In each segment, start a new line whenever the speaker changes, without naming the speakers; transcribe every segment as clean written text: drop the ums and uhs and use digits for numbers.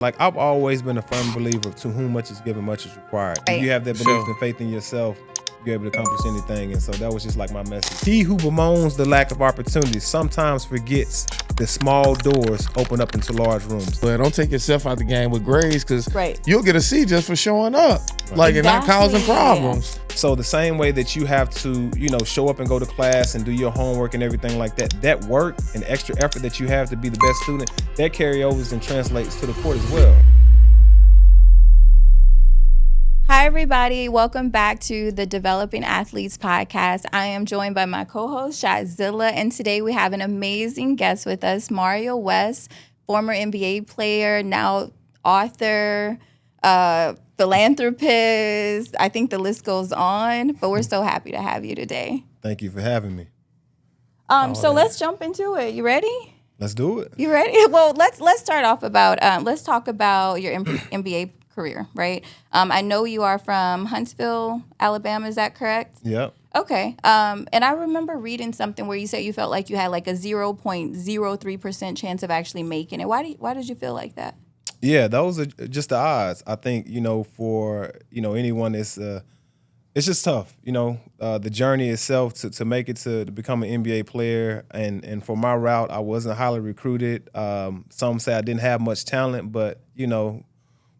Like, I've always been a firm believer of to whom much is given, much is required.
Right.
If you have that belief and faith in yourself, you're able to accomplish anything. And so that was just like my message. He who bemoans the lack of opportunities sometimes forgets that small doors open up into large rooms.
But don't take yourself out the game with grades, because
Right.
you'll get a C just for showing up.
Right.
Like, and not causing
Exactly.
problems.
So the same way that you have to, show up and go to class and do your homework and everything like that, that work and extra effort that you have to be the best student, that carryovers and translates to the court as well.
Hi, everybody. Welcome back to the Developing Athletes podcast. I am joined by my co-host, Shazilla, and today we have an amazing guest with us, Mario West, former NBA player, now author, philanthropist. I think the list goes on, but we're so happy to have you today.
Thank you for having me.
So let's jump into it. You ready?
Let's do it.
You ready? Well, let's start off about let's talk about your NBA career, right? I know you are from Huntsville, Alabama. Is that correct?
Yep.
Okay. And I remember reading something where you said you felt like you had like a 0.03% chance of actually making it. Why did you feel like that?
Yeah, those are just the odds. I think, for, anyone, it's just tough. The journey itself to make it to become an NBA player. And for my route, I wasn't highly recruited. Some say I didn't have much talent, but,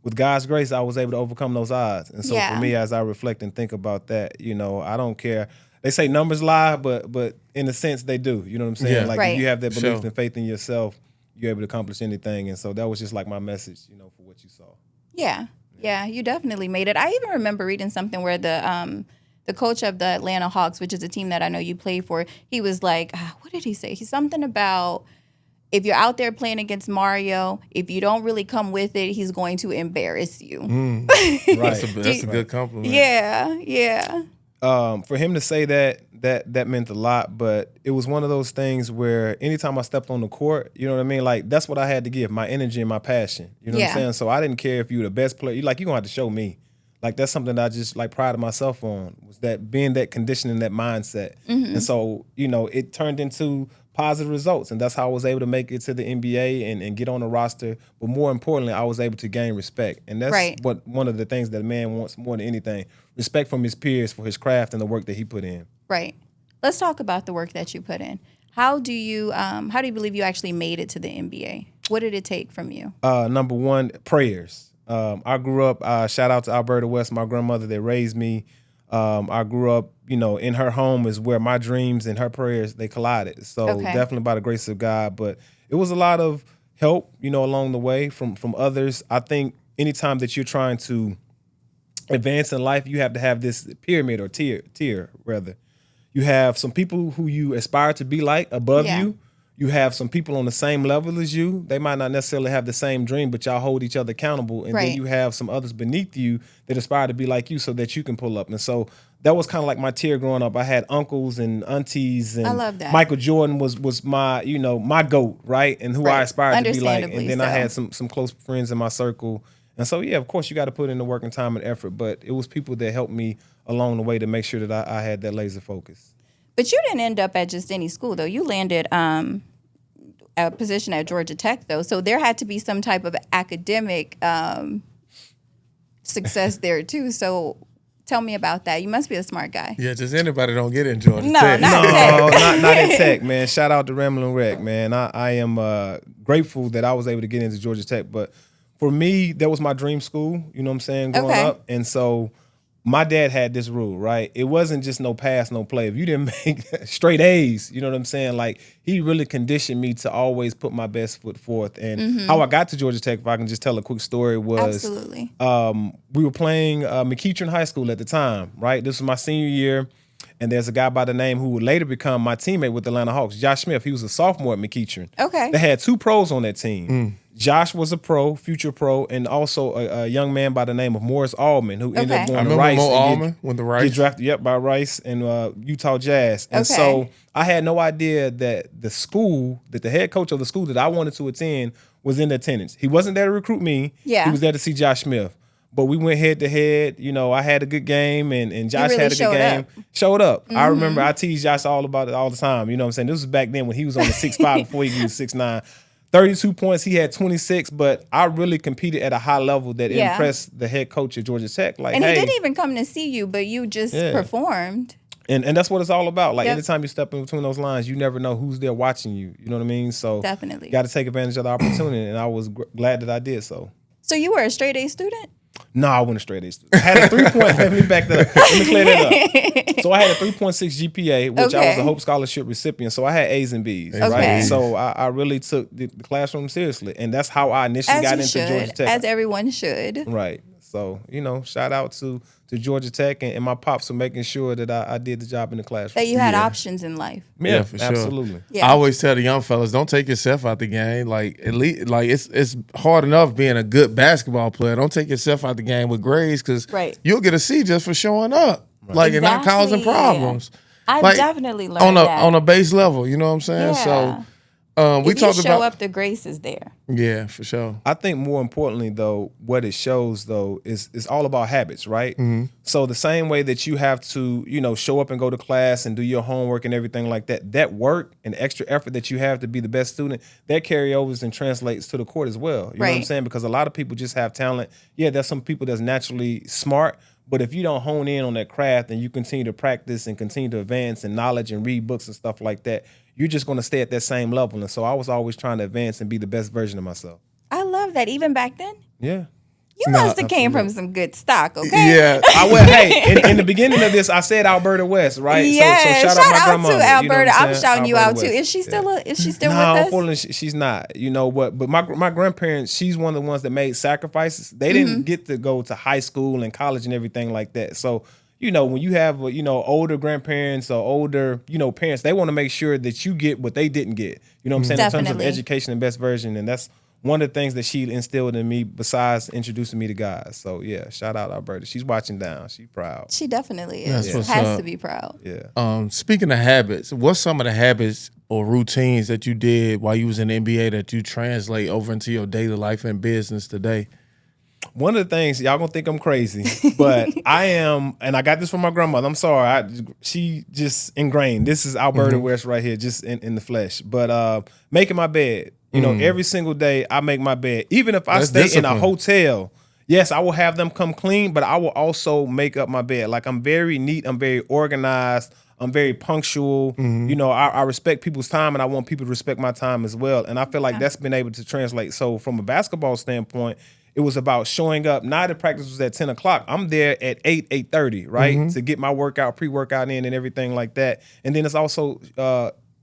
with God's grace, I was able to overcome those odds. And so for me, as I reflect and think about that, I don't care. They say numbers lie, but in a sense they do. You know what I'm saying?
Yeah.
Like
Right.
if you have that belief
Sure.
and faith in yourself, you're able to accomplish anything. And so that was just like my message, for what you saw.
Yeah, you definitely made it. I even remember reading something where the coach of the Atlanta Hawks, which is a team that I know you play for, he was like, what did he say? He's something about, if you're out there playing against Mario, if you don't really come with it, he's going to embarrass you.
Right.
That's a good compliment.
Yeah.
For him to say that meant a lot, but it was one of those things where anytime I stepped on the court, you know what I mean? Like, that's what I had to give, my energy and my passion. You know what I'm saying? So I didn't care if you were the best player. You're going to have to show me. Like, that's something that I just prided myself on, was that being that conditioning, that mindset.
Mm-hmm.
And so, it turned into positive results. And that's how I was able to make it to the NBA and get on the roster. But more importantly, I was able to gain respect. And that's what one of the things that a man wants more than anything, respect from his peers for his craft and the work that he put in.
Right. Let's talk about the work that you put in. How do you believe you actually made it to the NBA? What did it take from you?
Number one, prayers. I grew up, shout out to Alberta West, my grandmother that raised me. I grew up, in her home is where my dreams and her prayers, they collided. So definitely by the grace of God. But it was a lot of help, along the way from others. I think anytime that you're trying to advance in life, you have to have this pyramid or tier rather. You have some people who you aspire to be like above you. You have some people on the same level as you. They might not necessarily have the same dream, but y'all hold each other accountable. And then you have some others beneath you that aspire to be like you so that you can pull up. And so that was kind of like my tier growing up. I had uncles and aunties, and
I love that.
Michael Jordan was my, my GOAT, right? And who I aspired to be like. And then I had some close friends in my circle. And so, of course, you got to put in the work and time and effort. But it was people that helped me along the way to make sure that I had that laser focus.
But you didn't end up at just any school, though. You landed a position at Georgia Tech, though. So there had to be some type of academic success there, too. So tell me about that. You must be a smart guy.
Yeah, just anybody don't get in Georgia
No,
Tech.
not
not in Tech, man. Shout out to Ramblin' Wreck, man. I am grateful that I was able to get into Georgia Tech. But for me, that was my dream school, you know what I'm saying, growing up. And so my dad had this rule, right? It wasn't just no pass, no play. If you didn't make straight A's, you know what I'm saying? Like, he really conditioned me to always put my best foot forth. And how I got to Georgia Tech, if I can just tell a quick story, was we were playing McEachern High School at the time, right? This was my senior year. And there's a guy by the name who would later become my teammate with the Atlanta Hawks, Josh Smith. He was a sophomore at McEachern.
Okay.
They had two pros on that team. Josh was a pro, future pro, and also a young man by the name of Morris Allman, who ended up going to Rice.
Mo Allman went to Rice.
Get drafted, by Rice and Utah Jazz. And so I had no idea that the school, that the head coach of the school that I wanted to attend was in attendance. He wasn't there to recruit me.
Yeah.
He was there to see Josh Smith. But we went head to head. I had a good game, and Josh had a good game. Showed up. I remember I teased Josh all about it all the time. You know what I'm saying? This was back then when he was on the 6'5" before he was 6'9". 32 points. He had 26, but I really competed at a high level that
Yeah.
impressed the head coach at Georgia Tech. Like,
And
hey,
he didn't even come to see you, but you just performed.
And that's what it's all about. Like,
Yep.
anytime you step in between those lines, you never know who's there watching you. You know what I mean? So
Definitely.
got to take advantage of the opportunity, and I was glad that I did so.
So you were a straight A student?
No, I wasn't a straight A student. I had a 3-point. Let me back that up. Let me clear that up. So I had a 3.6 GPA, which I was a Hope Scholarship recipient. So I had A's and B's, right? So I really took the classroom seriously, and that's how I initially got into Georgia Tech.
As everyone should.
Right. So, shout out to Georgia Tech and my pops for making sure that I did the job in the classroom.
That you had options in life.
Yeah, for sure.
Absolutely.
Yeah.
I always tell the young fellas, don't take yourself out the game. Like, at least, like it's hard enough being a good basketball player. Don't take yourself out the game with grades, because you'll get a C just for showing up, like, and not causing problems.
I
like,
definitely learned that.
On a base level. You know what I'm saying?
Yeah.
So we
if
talked
you show
about
up, the grace is there.
Yeah, for sure.
I think more importantly, though, what it shows, though, is all about habits, right? Mm-hmm. So the same way that you have to, show up and go to class and do your homework and everything like that, that work and extra effort that you have to be the best student, that carryovers and translates to the court as well. You know what I'm saying? Because a lot of people just have talent. Yeah, there's some people that's naturally smart, but if you don't hone in on that craft and you continue to practice and continue to advance in knowledge and read books and stuff like that, you're just going to stay at that same level. And so I was always trying to advance and be the best version of myself.
I love that. Even back then?
Yeah.
You must have came from some good stock, okay?
Yeah.
In the beginning of this, I said Alberta West, right?
Yeah.
So shout out my grandmother.
To Alberta. I'm
saying?
shouting you
Alberta
out too.
West.
Is she still with
No,
us?
unfortunately, she's not. But my grandparents, she's one of the ones that made sacrifices. They didn't get to go to high school and college and everything like that. So, when you have, older grandparents or older, parents, they want to make sure that you get what they didn't get. You know what I'm saying?
Definitely.
In terms of education and best version. And that's one of the things that she instilled in me besides introducing me to God. So, yeah, shout out Alberta. She's watching down. She's proud.
She definitely is.
That's what's
Has
up.
to be proud.
Yeah.
Speaking of habits, what's some of the habits or routines that you did while you was in the NBA that you translate over into your daily life and business today?
One of the things, y'all gonna think I'm crazy, but I am, and I got this from my grandmother. I'm sorry, she just ingrained. This is Alberta West right here, just in the flesh. But making my bed, every single day I make my bed. Even if I stay in a hotel, yes, I will have them come clean, but I will also make up my bed. Like, I'm very neat, I'm very organized, I'm very punctual. I respect people's time, and I want people to respect my time as well. And I feel like that's been able to translate. So from a basketball standpoint, it was about showing up. Now the practice was at 10 o'clock. I'm there at 8:30, right? To get my pre-workout in and everything like that. And then it's also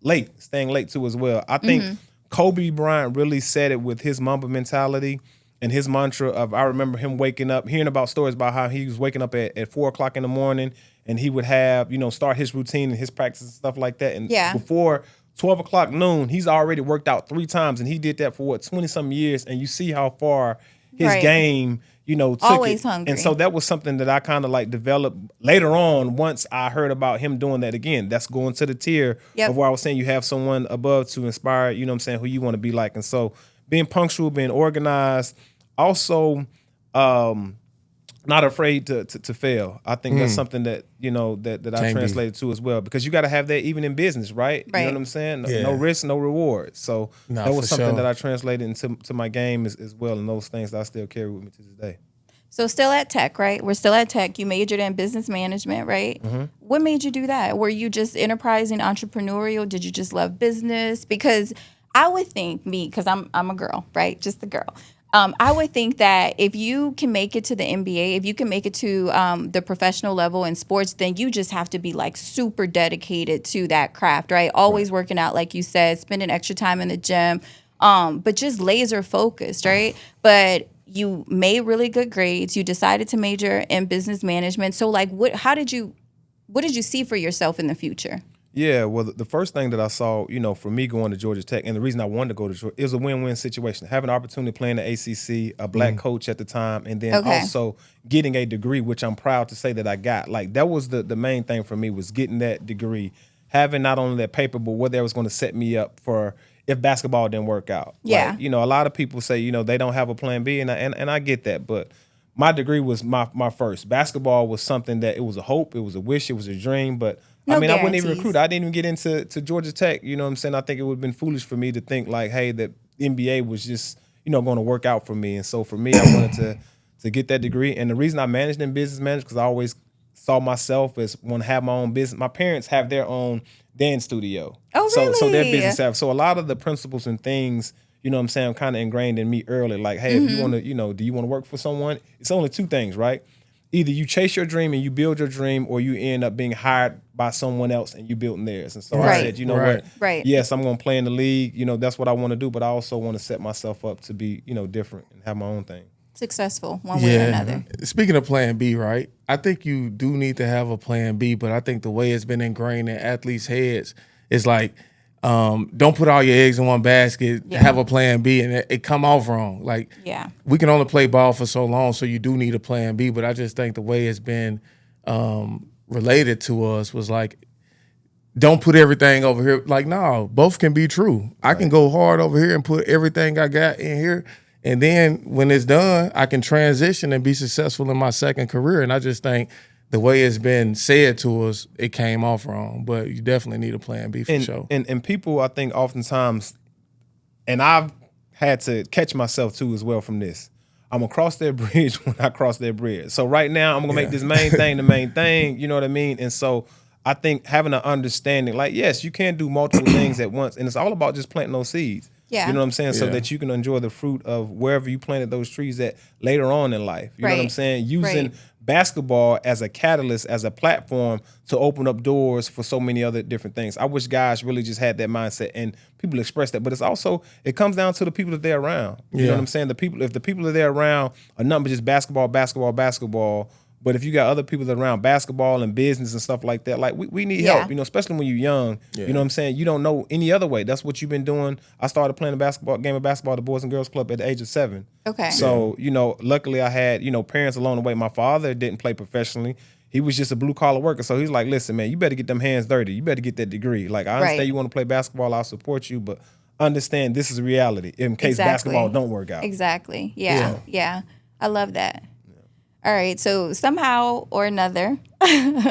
staying late too as well. I think Kobe Bryant really said it with his Mamba mentality and his mantra of, I remember him waking up, hearing about stories about how he was waking up at 4 o'clock in the morning, and he would have, start his routine and his practice and stuff like that. And before 12 o'clock noon, he's already worked out 3 times, and he did that for 20-some years. And you see how far his game, took
always
it.
Hungry.
And so that was something that I kind of like developed later on once I heard about him doing that again. That's going to the tier of where I was saying you have someone above to inspire, who you want to be like. And so being punctual, being organized, also not afraid to fail. I think that's something that, that I translated to as well, because you got to have that even in business, right? You know what I'm saying? No risk, no reward. So that was something that I translated into my game as well, and those things that I still carry with me to this day.
So still at Tech, right? We're still at Tech. You majored in business management, right? What made you do that? Were you just enterprising, entrepreneurial? Did you just love business? Because I would think because I'm a girl, right? Just a girl. I would think that if you can make it to the NBA, if you can make it to the professional level in sports, then you just have to be like super dedicated to that craft, right? Always working out, like you said, spending extra time in the gym, but just laser focused, right? But you made really good grades. You decided to major in business management. So like, what did you see for yourself in the future?
Yeah, well, the first thing that I saw, for me going to Georgia Tech, and the reason I wanted to go to Georgia, it was a win-win situation. Having an opportunity to play in the ACC, a black coach at the time, and then also getting a degree, which I'm proud to say that I got. Like, that was the main thing for me, was getting that degree, having not only that paper, but what that was going to set me up for if basketball didn't work out.
Yeah.
Like, a lot of people say, they don't have a plan B, and I get that, but my degree was my first. Basketball was something that it was a hope, it was a wish, it was a dream, but I wouldn't even recruit. I didn't even get into Georgia Tech. You know what I'm saying? I think it would have been foolish for me to think like, hey, that the NBA was just, going to work out for me. And so for me, I wanted to get that degree. And the reason I managed in business management, because I always saw myself as want to have my own business. My parents have their own dance studio.
Oh, really?
So their business have. So a lot of the principles and things, you know what I'm saying, kind of ingrained in me early. Like, hey, if you want to, do you want to work for someone? It's only two things, right? Either you chase your dream and you build your dream, or you end up being hired by someone else and you building theirs. And so I said, what?
Right.
Yes, I'm going to play in the league. That's what I want to do. But I also want to set myself up to be, different and have my own thing.
Successful one way or another.
Speaking of plan B, right? I think you do need to have a plan B, but I think the way it's been ingrained in athletes' heads is like, don't put all your eggs in one basket. Have a plan B, and it come off wrong. Like, we can only play ball for so long, so you do need a plan B. But I just think the way it's been related to us was like, don't put everything over here. Like, no, both can be true. I can go hard over here and put everything I got in here, and then when it's done, I can transition and be successful in my second career. And I just think the way it's been said to us, it came off wrong. But you definitely need a plan B for sure.
And people, I think, oftentimes, and I've had to catch myself too as well from this. I'm gonna cross that bridge when I cross that bridge. So right now, I'm gonna make this main thing the main thing. You know what I mean? And so I think having an understanding, like, yes, you can do multiple things at once, and it's all about just planting those seeds.
Yeah.
You know what I'm saying? So that you can enjoy the fruit of wherever you planted those trees at later on in life. You know what I'm saying? Using basketball as a catalyst, as a platform to open up doors for so many other different things. I wish guys really just had that mindset, and people express that. But it's also, it comes down to the people that they're around. You know what I'm saying? If the people that they're around are nothing but just basketball, but if you got other people that are around basketball and business and stuff like that, like we need help, especially when you're young. You know what I'm saying? You don't know any other way. That's what you've been doing. I started playing a game of basketball at the Boys and Girls Club at the age of 7.
Okay.
So, luckily I had, parents along the way. My father didn't play professionally. He was just a blue collar worker. So he's like, listen, man, you better get them hands dirty. You better get that degree. Like, I understand you want to play basketball. I'll support you, but understand this is a reality in case basketball don't work out.
Exactly. Yeah. I love that. All right, so somehow or another,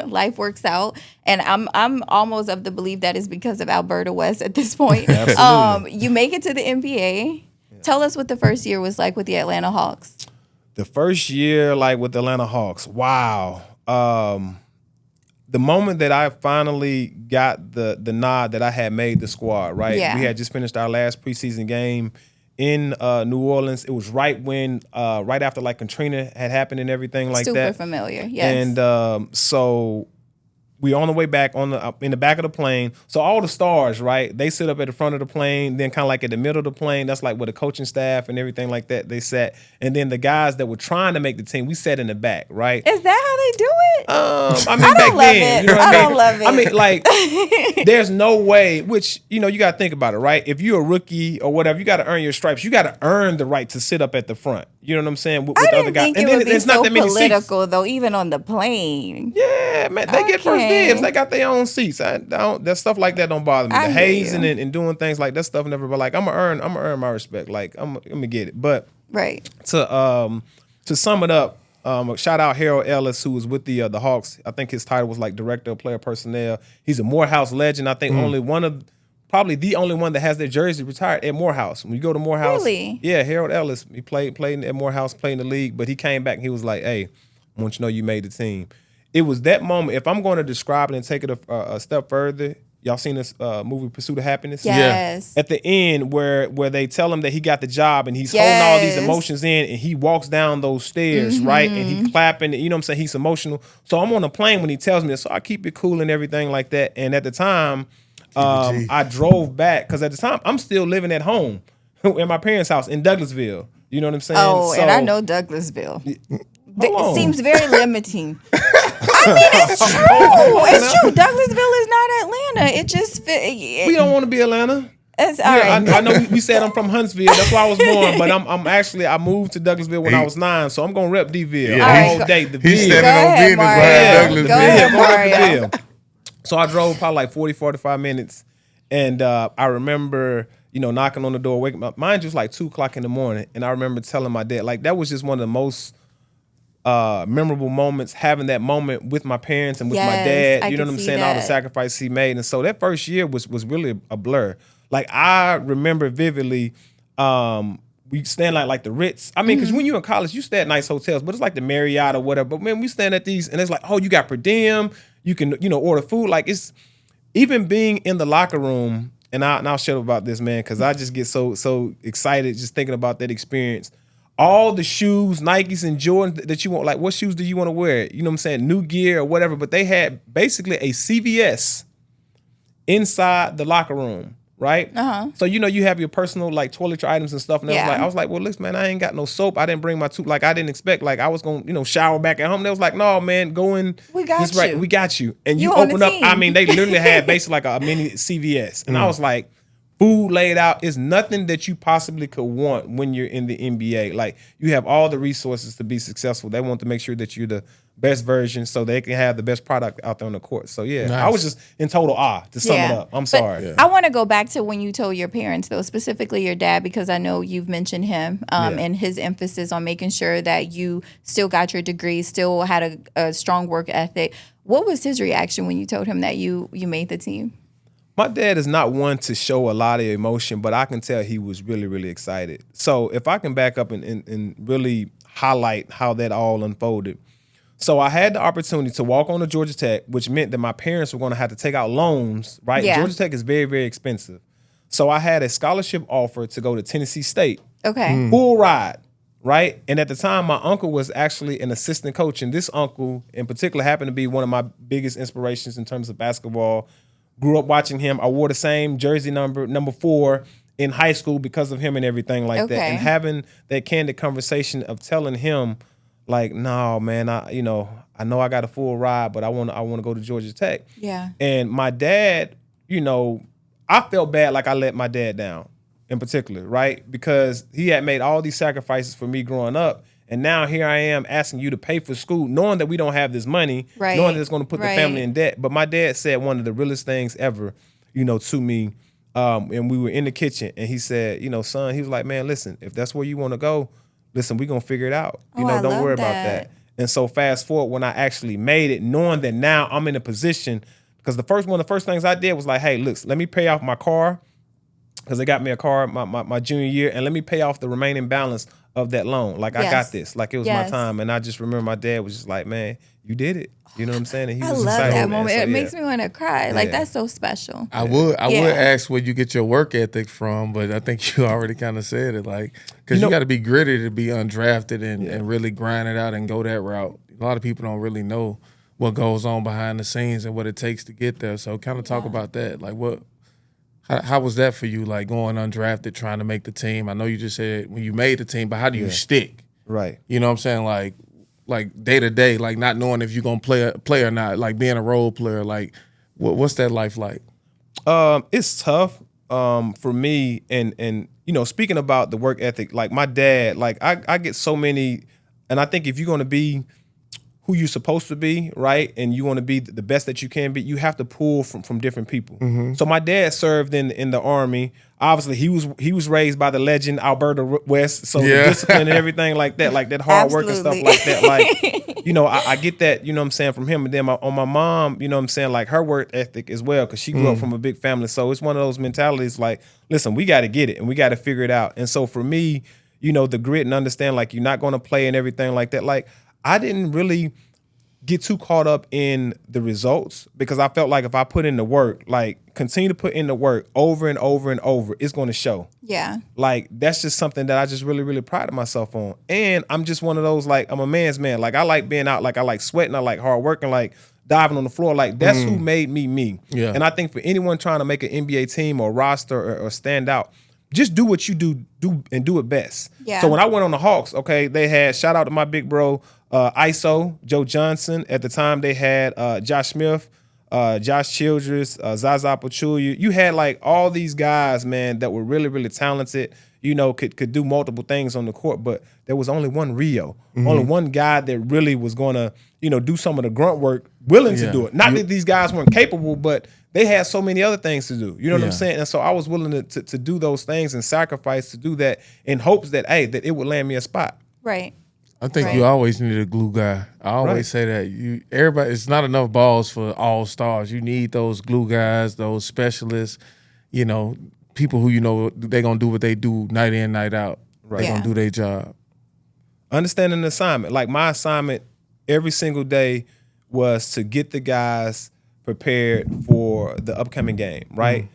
life works out, and I'm almost of the belief that is because of Alberta West at this point.
Absolutely.
You make it to the NBA. Yeah. Tell us what the first year was like with the Atlanta Hawks.
The first year, like with the Atlanta Hawks, wow. The moment that I finally got the nod that I had made the squad, right?
Yeah.
We had just finished our last preseason game in New Orleans. It was right after like Katrina had happened and everything like that.
Super familiar, yes.
And so we on the way back in the back of the plane. So all the stars, right? They sit up at the front of the plane, then kind of like at the middle of the plane. That's like where the coaching staff and everything like that, they sat. And then the guys that were trying to make the team, we sat in the back, right?
Is that how they do it?
I mean, back then, you know what I mean?
Don't love it.
I mean, like, there's no way, which, you got to think about it, right? If you're a rookie or whatever, you got to earn your stripes. You got to earn the right to sit up at the front. You know what I'm saying? With
I
the
didn't
other guys.
think
And
it
then
would be
there's
so
not that many
political,
seats.
though, even on the plane.
Yeah, man, they get first dibs. They got their own seats. That stuff like that don't bother me. The hazing and doing things like that stuff never. But like, I'm gonna earn my respect. Like, I'm gonna get it. But to sum it up, shout out Harold Ellis, who was with the Hawks. I think his title was like Director of Player Personnel. He's a Morehouse legend. I think probably the only one that has their jersey retired at Morehouse. When you go to Morehouse,
really?
Yeah, Harold Ellis. He played at Morehouse, played in the league, but he came back and he was like, "Hey, I want you to know you made the team." It was that moment. If I'm going to describe it and take it a step further, y'all seen this movie Pursuit of Happiness?
Yes.
Yeah. At the end, where they tell him that he got the job and he's holding all these emotions in, and he walks down those stairs, right? And he clapping. You know what I'm saying? He's emotional. So I'm on a plane when he tells me this. So I keep it cool and everything like that. And at the time, I drove back because at the time I'm still living at home at my parents' house in Douglasville. You know what I'm saying?
Oh, and I know Douglasville. It seems very limiting. I mean, it's true. It's true. Douglasville is not Atlanta. It just
we don't want to be Atlanta.
It's all right.
I know we said I'm from Huntsville. That's where I was born. But I moved to Douglasville when I was 9. So I'm gonna rep D-Ville all day.
He's standing on business behind
Douglasville. So I drove probably like 45 minutes, and I remember knocking on the door, waking up. Mine just like 2:00 in the morning, and I remember telling my dad, like, that was just one of the most memorable moments, having that moment with my parents and with my dad. You know what I'm saying? All the sacrifices he made. And so that first year was really a blur. Like, I remember vividly We stand like the Ritz. I mean, because when you're in college, you stay at nice hotels, but it's like the Marriott or whatever. But man, we stand at these, and it's like, oh, you got per diem. You can, order food. Like it's even being in the locker room. And I'll share about this, man, because I just get so excited just thinking about that experience. All the shoes, Nikes and Jordans that you want, like what shoes do you want to wear? You know what I'm saying? New gear or whatever. But they had basically a CVS inside the locker room. Right? So, you have your personal like toiletry items and stuff. And I was like, well, listen, man, I ain't got no soap. I didn't bring my like I didn't expect like I was gonna, shower back at home. They was like, no, man, go in.
We got you.
Right. We got you. And you open up. I mean, they literally had basically like a mini CVS. And I was like, food laid out is nothing that you possibly could want when you're in the NBA. Like you have all the resources to be successful. They want to make sure that you're the best version so they can have the best product out there on the court. So yeah, nice. I was just in total awe to sum it up. I'm sorry.
Yeah. I want to go back to when you told your parents though, specifically your dad, because I know you've mentioned him and his emphasis on making sure that you still got your degree, still had a strong work ethic. What was his reaction when you told him that you made the team?
My dad is not one to show a lot of emotion, but I can tell he was really, really excited. So if I can back up and really highlight how that all unfolded. So I had the opportunity to walk on to Georgia Tech, which meant that my parents were going to have to take out loans, right? Yeah. Georgia Tech is very, very expensive. So I had a scholarship offer to go to Tennessee State.
Okay.
Full ride, right? And at the time, my uncle was actually an assistant coach. And this uncle in particular happened to be one of my biggest inspirations in terms of basketball. Grew up watching him. I wore the same jersey number 4 in high school because of him and everything like that. And having that candid conversation of telling him, like, no, man, I know I got a full ride, but I want to go to Georgia Tech.
Yeah.
And my dad, I felt bad like I let my dad down in particular, right? Because he had made all these sacrifices for me growing up. And now here I am asking you to pay for school, knowing that we don't have this money, knowing that it's going to put the family in debt. But my dad said one of the realest things ever, to me. And we were in the kitchen and he said, son, he was like, man, listen, if that's where you want to go, listen, we're going to figure it out. Don't worry about that. And so fast forward when I actually made it, knowing that now I'm in a position, because one of the first things I did was like, hey, look, let me pay off my car, because they got me a car my junior year, and let me pay off the remaining balance of that loan. Like, I got this. Like, it was my time. And I just remember my dad was just like, man, you did it. You know what I'm saying? And he was
excited. I love that moment.
So,
it makes me want to cry. Like, that's so special.
I would ask where you get your work ethic from, but I think you already kind of said it. Like, because you got to be gritty to be undrafted and really grind it out and go that route. A lot of people don't really know what goes on behind the scenes and what it takes to get there. So kind of talk about that. Like, how was that for you, like going undrafted, trying to make the team? I know you just said when you made the team, but how do you stick?
Right.
You know what I'm saying? Like day to day, like not knowing if you're going to play or not, like being a role player. Like, what's that life like?
It's tough for me. And speaking about the work ethic, like my dad, like I get so many, and I think if you're going to be who you're supposed to be, right, and you want to be the best that you can be, you have to pull from different people. Mm-hmm. So my dad served in the Army. Obviously, he was raised by the legend Alberta West, so the discipline and everything like that hard work and stuff like that. Like, I get that, you know what I'm saying, from him. And then on my mom, you know what I'm saying, like her work ethic as well, because she grew up from a big family. So it's one of those mentalities like, listen, we got to get it and we got to figure it out. And so for me, the grit and understand, like, you're not going to play and everything like that. Like, I didn't really get too caught up in the results, because I felt like if I put in the work, like continue to put in the work over and over and over, it's going to show.
Yeah.
Like, that's just something that I just really, really prided myself on. And I'm just one of those, like, I'm a man's man. Like, I like being out. Like, I like sweating. I like hard working, like diving on the floor. Like, that's who made me. Yeah. And I think for anyone trying to make an NBA team or roster or stand out, just do what you do and do it best.
Yeah.
So when I went on the Hawks, okay, they had, shout out to my big bro, ISO, Joe Johnson. At the time, they had Josh Smith, Josh Childress, Zaza Pachulia. You had like all these guys, man, that were really, really talented, could do multiple things on the court, but there was only one Rio, only one guy that really was going to, do some of the grunt work, willing to do it. Not that these guys weren't capable, but they had so many other things to do. You know what I'm saying? And so I was willing to do those things and sacrifice to do that in hopes that, that it would land me a spot.
Right.
I think you always need a glue guy. I always say that. Everybody, it's not enough balls for all stars. You need those glue guys, those specialists, people who, you know, they're going to do what they do night in, night out.
Right.
They're going to do their job.
Understanding the assignment. Like my assignment every single day was to get the guys prepared for the upcoming game, right?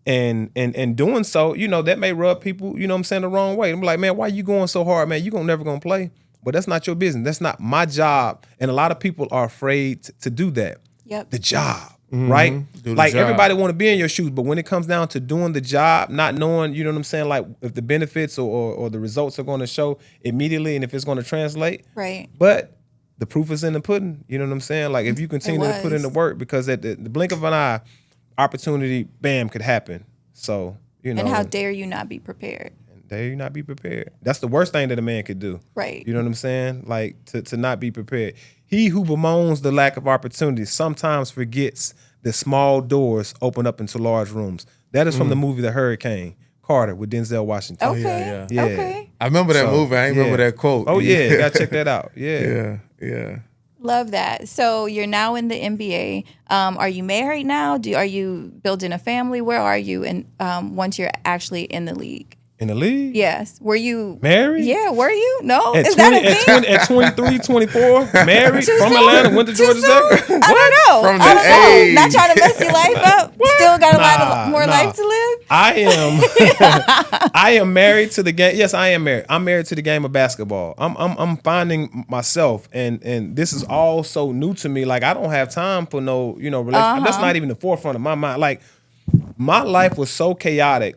And doing so, you know, that may rub people, you know what I'm saying, the wrong way. I'm like, man, why you going so hard, man? You never gonna play. But that's not your business. That's not my job. And a lot of people are afraid to do that.
Yep.
The job, right? Like everybody want to be in your shoes, but when it comes down to doing the job, not knowing, you know what I'm saying, like if the benefits or the results are going to show immediately and if it's going to translate.
Right.
But the proof is in the pudding. You know what I'm saying? Like if you continue to put in the work, because at the blink of an eye, opportunity, bam, could happen. So, you know.
And how dare you not be prepared?
Dare you not be prepared? That's the worst thing that a man could do.
Right.
You know what I'm saying? Like to not be prepared. He who bemoans the lack of opportunity sometimes forgets that small doors open up into large rooms. That is from the movie The Hurricane, Carter with Denzel Washington.
Okay.
Yeah.
Okay.
I remember that movie. I ain't remember that quote.
Oh yeah, gotta check that out. Yeah.
Yeah.
Love that. So you're now in the NBA. Are you married now? Are you building a family? Where are you? And once you're actually in the league.
In the league?
Yes. Were you
married?
Yeah, were you? No?
At
Is
20,
that a thing?
At 23, 24, married, from Atlanta, went to Georgia Tech?
I don't know.
From
I don't
the
know.
age.
Not trying to mess your life up. Still got a lot more life to live?
I am married to the game. Yes, I am married. I'm married to the game of basketball. I'm finding myself, and this is all so new to me. Like I don't have time for no, you know, relationship. That's not even the forefront of my mind. Like my life was so chaotic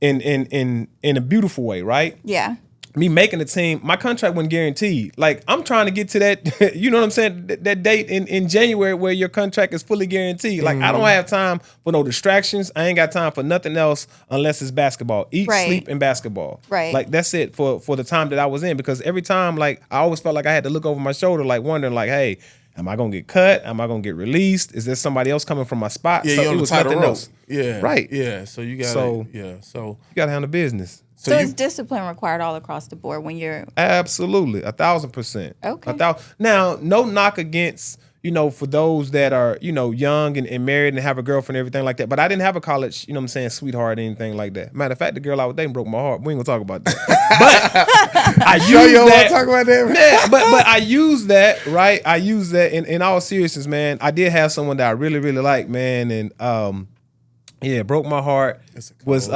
in a beautiful way, right?
Yeah.
Me making the team, my contract wasn't guaranteed. Like I'm trying to get to that, you know what I'm saying? That date in January where your contract is fully guaranteed. Like I don't have time for no distractions. I ain't got time for nothing else unless it's basketball. Eat, sleep, and basketball.
Right.
Like that's it for the time that I was in. Because every time, like I always felt like I had to look over my shoulder, like wondering, like, hey, am I gonna get cut? Am I gonna get released? Is there somebody else coming from my spot?
Yeah,
so
you're on
it
the
was
tighter
nothing
rope.
else.
Yeah.
Right.
Yeah. So you got
So
you
gotta handle business.
So is discipline required all across the board when you're
Absolutely, 1,000%.
Okay.
Now, no knock against, you know, for those that are, you know, young and married and have a girlfriend and everything like that. But I didn't have a college, you know what I'm saying, sweetheart or anything like that. Matter of fact, the girl I was dating broke my heart. We ain't gonna talk about that. But I used
you don't
that.
want to talk about that?
Yeah, but I used that, right? I used that in all seriousness, man. I did have someone that I really, really liked, man, and broke my heart. Was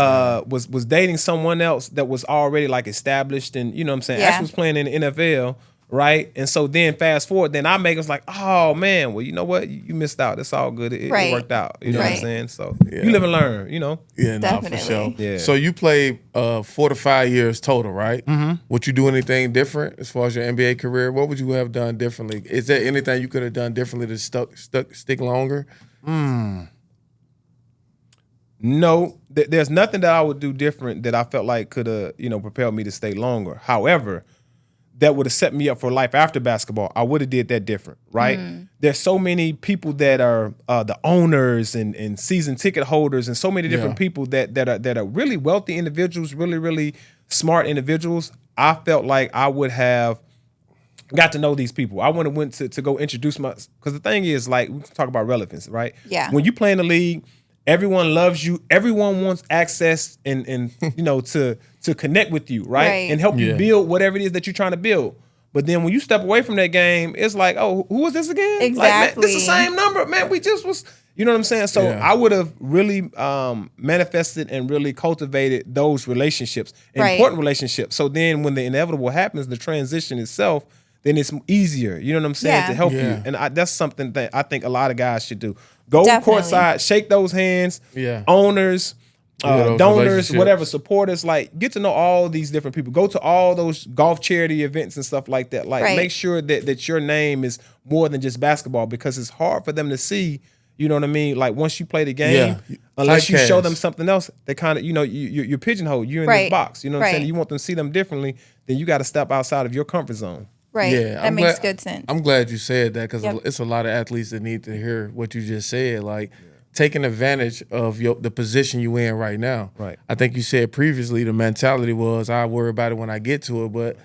dating someone else that was already like established and, you know what I'm saying, actually was playing in the NFL, right? And so then fast forward, then I make us like, oh man, well, you know what? You missed out. It's all good. It worked out. You know what I'm saying? So you live and learn, you know?
Yeah,
Definitely.
for sure.
Yeah.
So you played 4 to 5 years total, right?
Mm-hmm.
Would you do anything different as far as your NBA career? What would you have done differently? Is there anything you could have done differently to stick longer?
No, there's nothing that I would do different that I felt like could have, you know, propelled me to stay longer. However, that would have set me up for life after basketball. I would have did that different, right? There's so many people that are the owners and season ticket holders and so many different people that are really wealthy individuals, really, really smart individuals. I felt like I would have got to know these people. I would have went to go introduce because the thing is, like, we talk about relevance, right?
Yeah.
When you play in the league, everyone loves you. Everyone wants access and you know, to connect with you, right? And help you build whatever it is that you're trying to build. But then when you step away from that game, it's like, oh, who was this again?
Exactly.
Like, man, this the same number, man. We just was, you know what I'm saying? So I would have really manifested and really cultivated those relationships, important relationships. So then when the inevitable happens, the transition itself, then it's easier, you know what I'm saying, to help you. And that's something that I think a lot of guys should do. Go courtside, shake those hands, owners, donors, whatever, supporters, like get to know all these different people. Go to all those golf charity events and stuff like that. Like make sure that your name is more than just basketball, because it's hard for them to see, you know what I mean? Like once you play the game, unless you show them something else, they kind of, you know, you're pigeonholed. You're in this box, you know what I'm saying? You want them to see them differently, then you got to step outside of your comfort zone.
Right.
Yeah,
that makes good sense.
I'm glad you said that, because it's a lot of athletes that need to hear what you just said. Like taking advantage of the position you in right now.
Right.
I think you said previously the mentality was, I worry about it when I get to it. But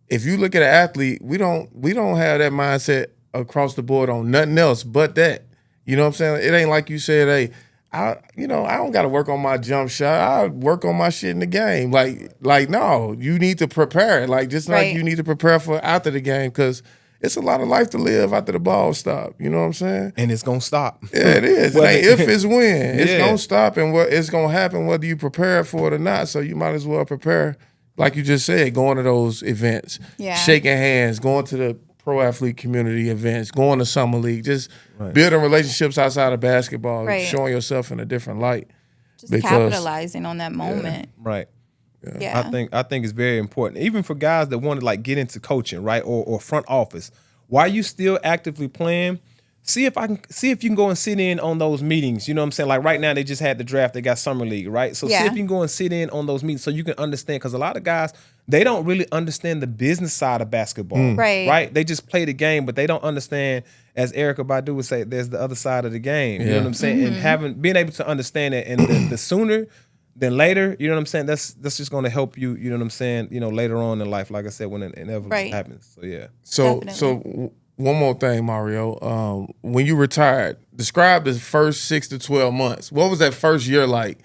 if you look at an athlete, we don't have that mindset across the board on nothing else but that. You know what I'm saying? It ain't like you said, hey, I don't got to work on my jump shot. I work on my shit in the game. Like no, you need to prepare. Like just like you need to prepare for after the game because it's a lot of life to live after the ball stop. You know what I'm saying?
And it's gonna stop.
Yeah, it is. It ain't if it's when. It's gonna stop, and what it's gonna happen whether you prepare for it or not. So you might as well prepare, like you just said, going to those events, shaking hands, going to the pro athlete community events, going to summer league, just building relationships outside of basketball, showing yourself in a different light.
Just capitalizing on that moment.
Right.
Yeah.
I think it's very important, even for guys that want to like get into coaching, right, or front office. While you still actively playing, see if you can go and sit in on those meetings. You know what I'm saying? Like right now, they just had the draft. They got summer league, right? So see if you can go and sit in on those meetings so you can understand. Because a lot of guys, they don't really understand the business side of basketball, right? They just play the game, but they don't understand. As Erykah Badu would say, there's the other side of the game. You know what I'm saying? And being able to understand it, and the sooner than later, you know what I'm saying? That's just going to help you. You know what I'm saying? You know, later on in life, like I said, when it inevitably happens. So yeah.
So one more thing, Mario. When you retired, describe the first 6 to 12 months. What was that first year like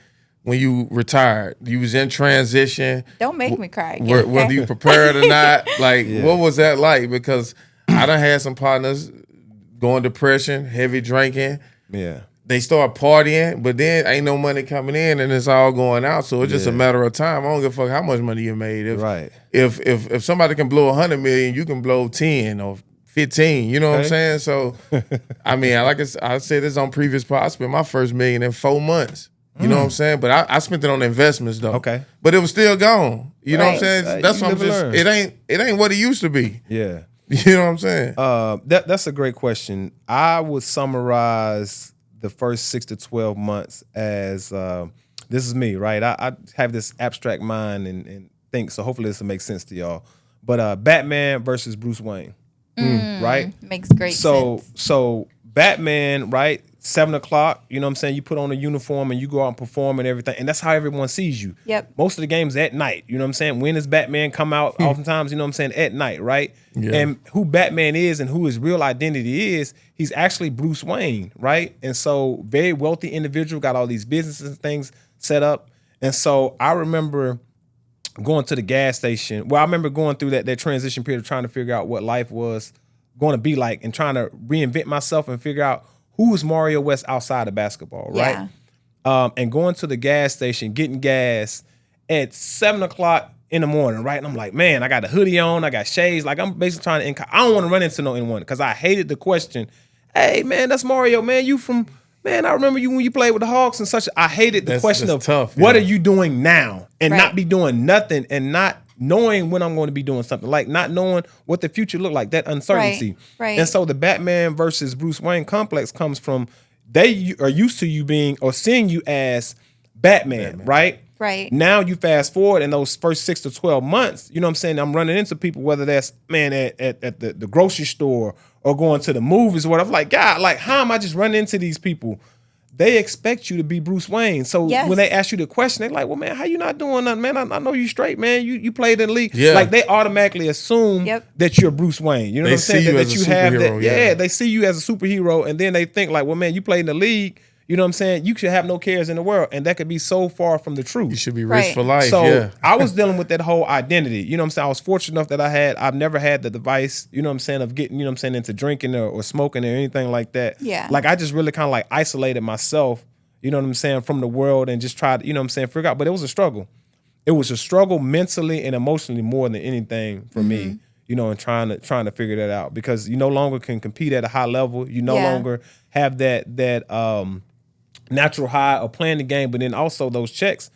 when you retired? You was in transition.
Don't make me cry.
Whether you prepared or not, like what was that like? Because I done had some partners going depression, heavy drinking.
Yeah.
They start partying, but then ain't no money coming in and it's all going out. So it's just a matter of time. I don't give a fuck how much money you made. If somebody can blow 100 million, you can blow 10 or 15. You know what I'm saying? So, I mean, like I said this on previous pod, I spent my first $1 million in 4 months. You know what I'm saying? But I spent it on investments though.
Okay.
But it was still gone. You know what I'm saying? That's what I'm just. It ain't what it used to be.
Yeah.
You know what I'm saying?
That's a great question. I would summarize the first 6 to 12 months as this is me, right? I have this abstract mind and think, so hopefully this will make sense to y'all. But Batman versus Bruce Wayne, right?
Makes great sense.
So Batman, right? 7 o'clock, you know what I'm saying? You put on a uniform and you go out and perform and everything. And that's how everyone sees you.
Yep.
Most of the games at night, you know what I'm saying? When does Batman come out? Oftentimes, you know what I'm saying? At night, right? Yeah. And who Batman is and who his real identity is, he's actually Bruce Wayne, right? And so very wealthy individual, got all these businesses and things set up. And so I remember going to the gas station. Well, I remember going through that transition period of trying to figure out what life was going to be like and trying to reinvent myself and figure out who is Mario West outside of basketball, right? And going to the gas station, getting gas at 7 o'clock in the morning, right? And I'm like, man, I got a hoodie on, I got shades. Like I'm basically trying to, I don't want to run into no anyone because I hated the question, hey, man, that's Mario, man. You from, man, I remember you when you played with the Hawks and such. I hated the question of
tough,
what are you doing now? And not be doing nothing and not knowing when I'm going to be doing something, like not knowing what the future look like, that uncertainty.
Right.
And so the Batman versus Bruce Wayne complex comes from they are used to you being or seeing you as Batman, right?
Right.
Now you fast forward in those first 6 to 12 months, you know what I'm saying? I'm running into people, whether that's, man, at the grocery store or going to the movies or whatever. I'm like, God, like, how am I just running into these people? They expect you to be Bruce Wayne. So when they ask you the question, they're like, well, man, how you not doing nothing, man? I know you straight, man. You played in the league. Yeah. Like they automatically assume that you're Bruce Wayne. You know what I'm saying? That you have that. Yeah, they see you as a superhero, and then they think like, well, man, you played in the league. You know what I'm saying? You should have no cares in the world. And that could be so far from the truth.
You should be rich for life.
So I was dealing with that whole identity. You know what I'm saying? I was fortunate enough that I've never had the device, you know what I'm saying, of getting, you know what I'm saying, into drinking or smoking or anything like that.
Yeah.
Like I just really kind of like isolated myself, you know what I'm saying, from the world and just tried, you know what I'm saying, figure out. But it was a struggle. It was a struggle mentally and emotionally more than anything for me, you know, and trying to figure that out because you no longer can compete at a high level. You no longer have that natural high of playing the game, but then also those checks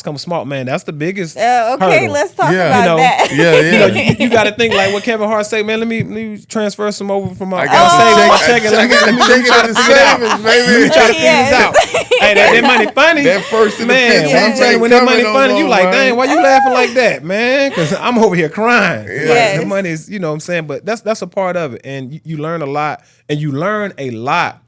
come small, man. That's the biggest.
Okay,
hurdle.
Let's talk about that.
You know, you got to think like what Kevin Hart say, man. Let me transfer some over from my
check it. Let me try to figure it out, baby.
Let me try to figure this out. Hey, that money funny.
That first in the
man. I'm telling you, when that money funny, you like, dang, why you laughing like that, man? Because I'm over here crying. Like, the money is, you know what I'm saying, but that's a part of it, and you learn a lot, and you learn a lot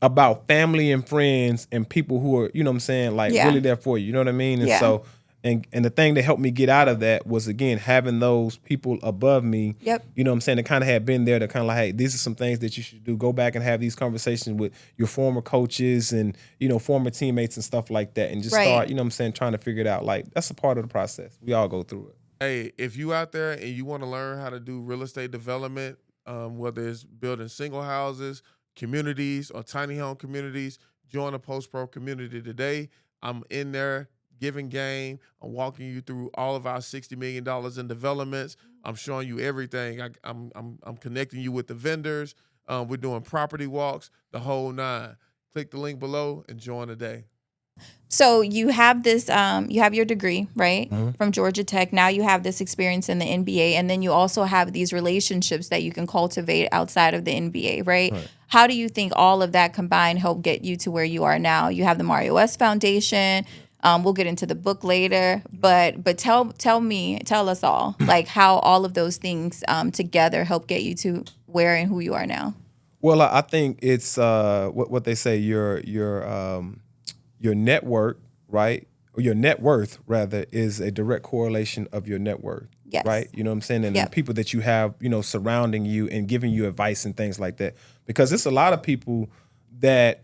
about family and friends and people who are, you know what I'm saying, like really there for you. You know what I mean? And so And the thing that helped me get out of that was, again, having those people above me,
Yep.
you know what I'm saying, that kind of had been there to kind of like, hey, these are some things that you should do. Go back and have these conversations with your former coaches and, you know, former teammates and stuff like that. And just start, you know what I'm saying, trying to figure it out. Like, that's a part of the process. We all go through it.
Hey, if you out there and you want to learn how to do real estate development, whether it's building single houses, communities, or tiny home communities, join the Post Pro community today. I'm in there giving game. I'm walking you through all of our $60 million in developments. I'm showing you everything. I'm connecting you with the vendors. We're doing property walks, the whole nine. Click the link below and join today.
So you have this, you have your degree, right, from Georgia Tech. Now you have this experience in the NBA, and then you also have these relationships that you can cultivate outside of the NBA, right? How do you think all of that combined help get you to where you are now? You have the Mario West Foundation. We'll get into the book later, but tell us all, like, how all of those things together help get you to where and who you are now.
Well, I think it's what they say, your network, right? Or your net worth, rather, is a direct correlation of your net worth.
Yes.
Right? You know what I'm saying? And the people that you have, you know, surrounding you and giving you advice and things like that. Because it's a lot of people that,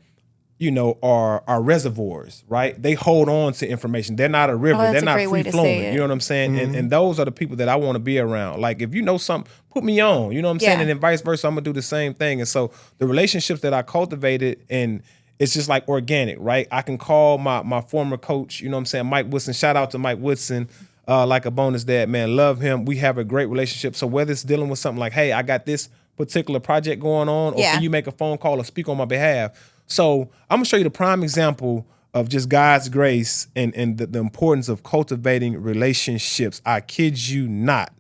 you know, are reservoirs, right? They hold on to information. They're not a river. They're not free flowing. You know what I'm saying? And those are the people that I want to be around. Like, if you know something, put me on. You know what I'm saying? And then vice versa, I'm gonna do the same thing. And so the relationships that I cultivated, and it's just like organic, right? I can call my former coach, you know what I'm saying, Mike Woodson. Shout out to Mike Woodson, like a bonus dad, man. Love him. We have a great relationship. So whether it's dealing with something like, hey, I got this particular project going on, or can you make a phone call or speak on my behalf? So I'm gonna show you the prime example of just God's grace and the importance of cultivating relationships. I kid you not.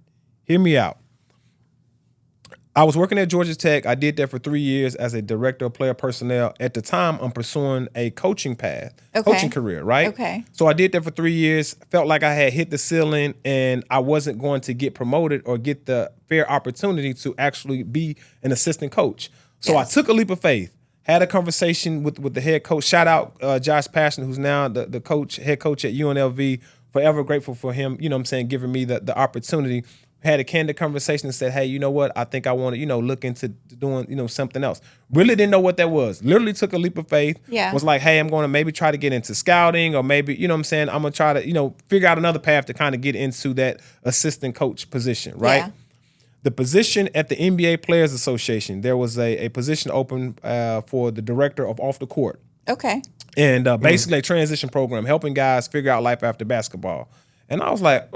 Hear me out. I was working at Georgia Tech. I did that for 3 years as a director of player personnel. At the time, I'm pursuing a coaching path, coaching career, right?
Okay.
So I did that for 3 years, felt like I had hit the ceiling and I wasn't going to get promoted or get the fair opportunity to actually be an assistant coach. So I took a leap of faith, had a conversation with the head coach. Shout out Josh Passion, who's now the coach, head coach at UNLV. Forever grateful for him, you know what I'm saying, giving me the opportunity. Had a candid conversation and said, hey, you know what? I think I want to, you know, look into doing, you know, something else. Really didn't know what that was. Literally took a leap of faith.
Yeah.
Was like, hey, I'm going to maybe try to get into scouting, or maybe, you know what I'm saying, I'm going to try to, you know, figure out another path to kind of get into that assistant coach position, right?
Yeah.
The position at the NBA Players Association, there was a position open for the director of off the court.
Okay.
And basically a transition program, helping guys figure out life after basketball. And I was like,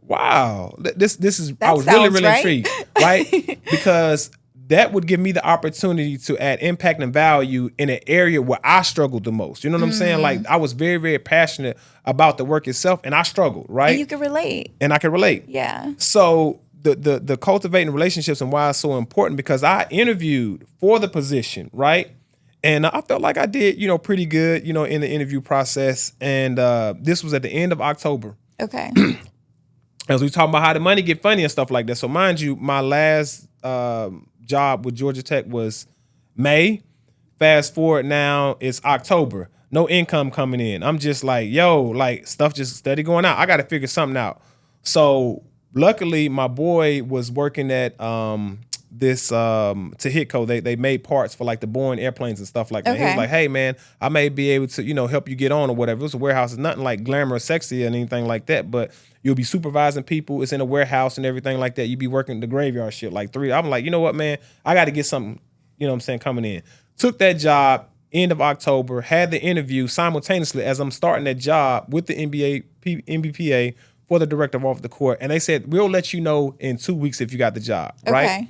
wow, this is, I was really intrigued, right? Because that would give me the opportunity to add impact and value in an area where I struggled the most. You know what I'm saying? Like, I was very, very passionate about the work itself, and I struggled, right?
And you can relate.
And I can relate.
Yeah.
So the cultivating relationships and why it's so important, because I interviewed for the position, right? And I felt like I did, you know, pretty good, you know, in the interview process. And this was at the end of October.
Okay.
As we talk about how the money get funny and stuff like that. So mind you, my last job with Georgia Tech was May. Fast forward now, it's October. No income coming in. I'm just like, yo, like, stuff just steady going out. I got to figure something out. So luckily, my boy was working at this Tahitco. They made parts for like the Boeing airplanes and stuff like that. He was like, hey man, I may be able to, you know, help you get on or whatever. It was a warehouse. It's nothing like glamorous, sexy and anything like that, but you'll be supervising people. It's in a warehouse and everything like that. You be working the graveyard shit like 3. I'm like, you know what, man, I got to get something, you know what I'm saying, coming in. Took that job end of October, had the interview simultaneously as I'm starting that job with the NBPA for the director of off the court. And they said, we'll let you know in 2 weeks if you got the job, right?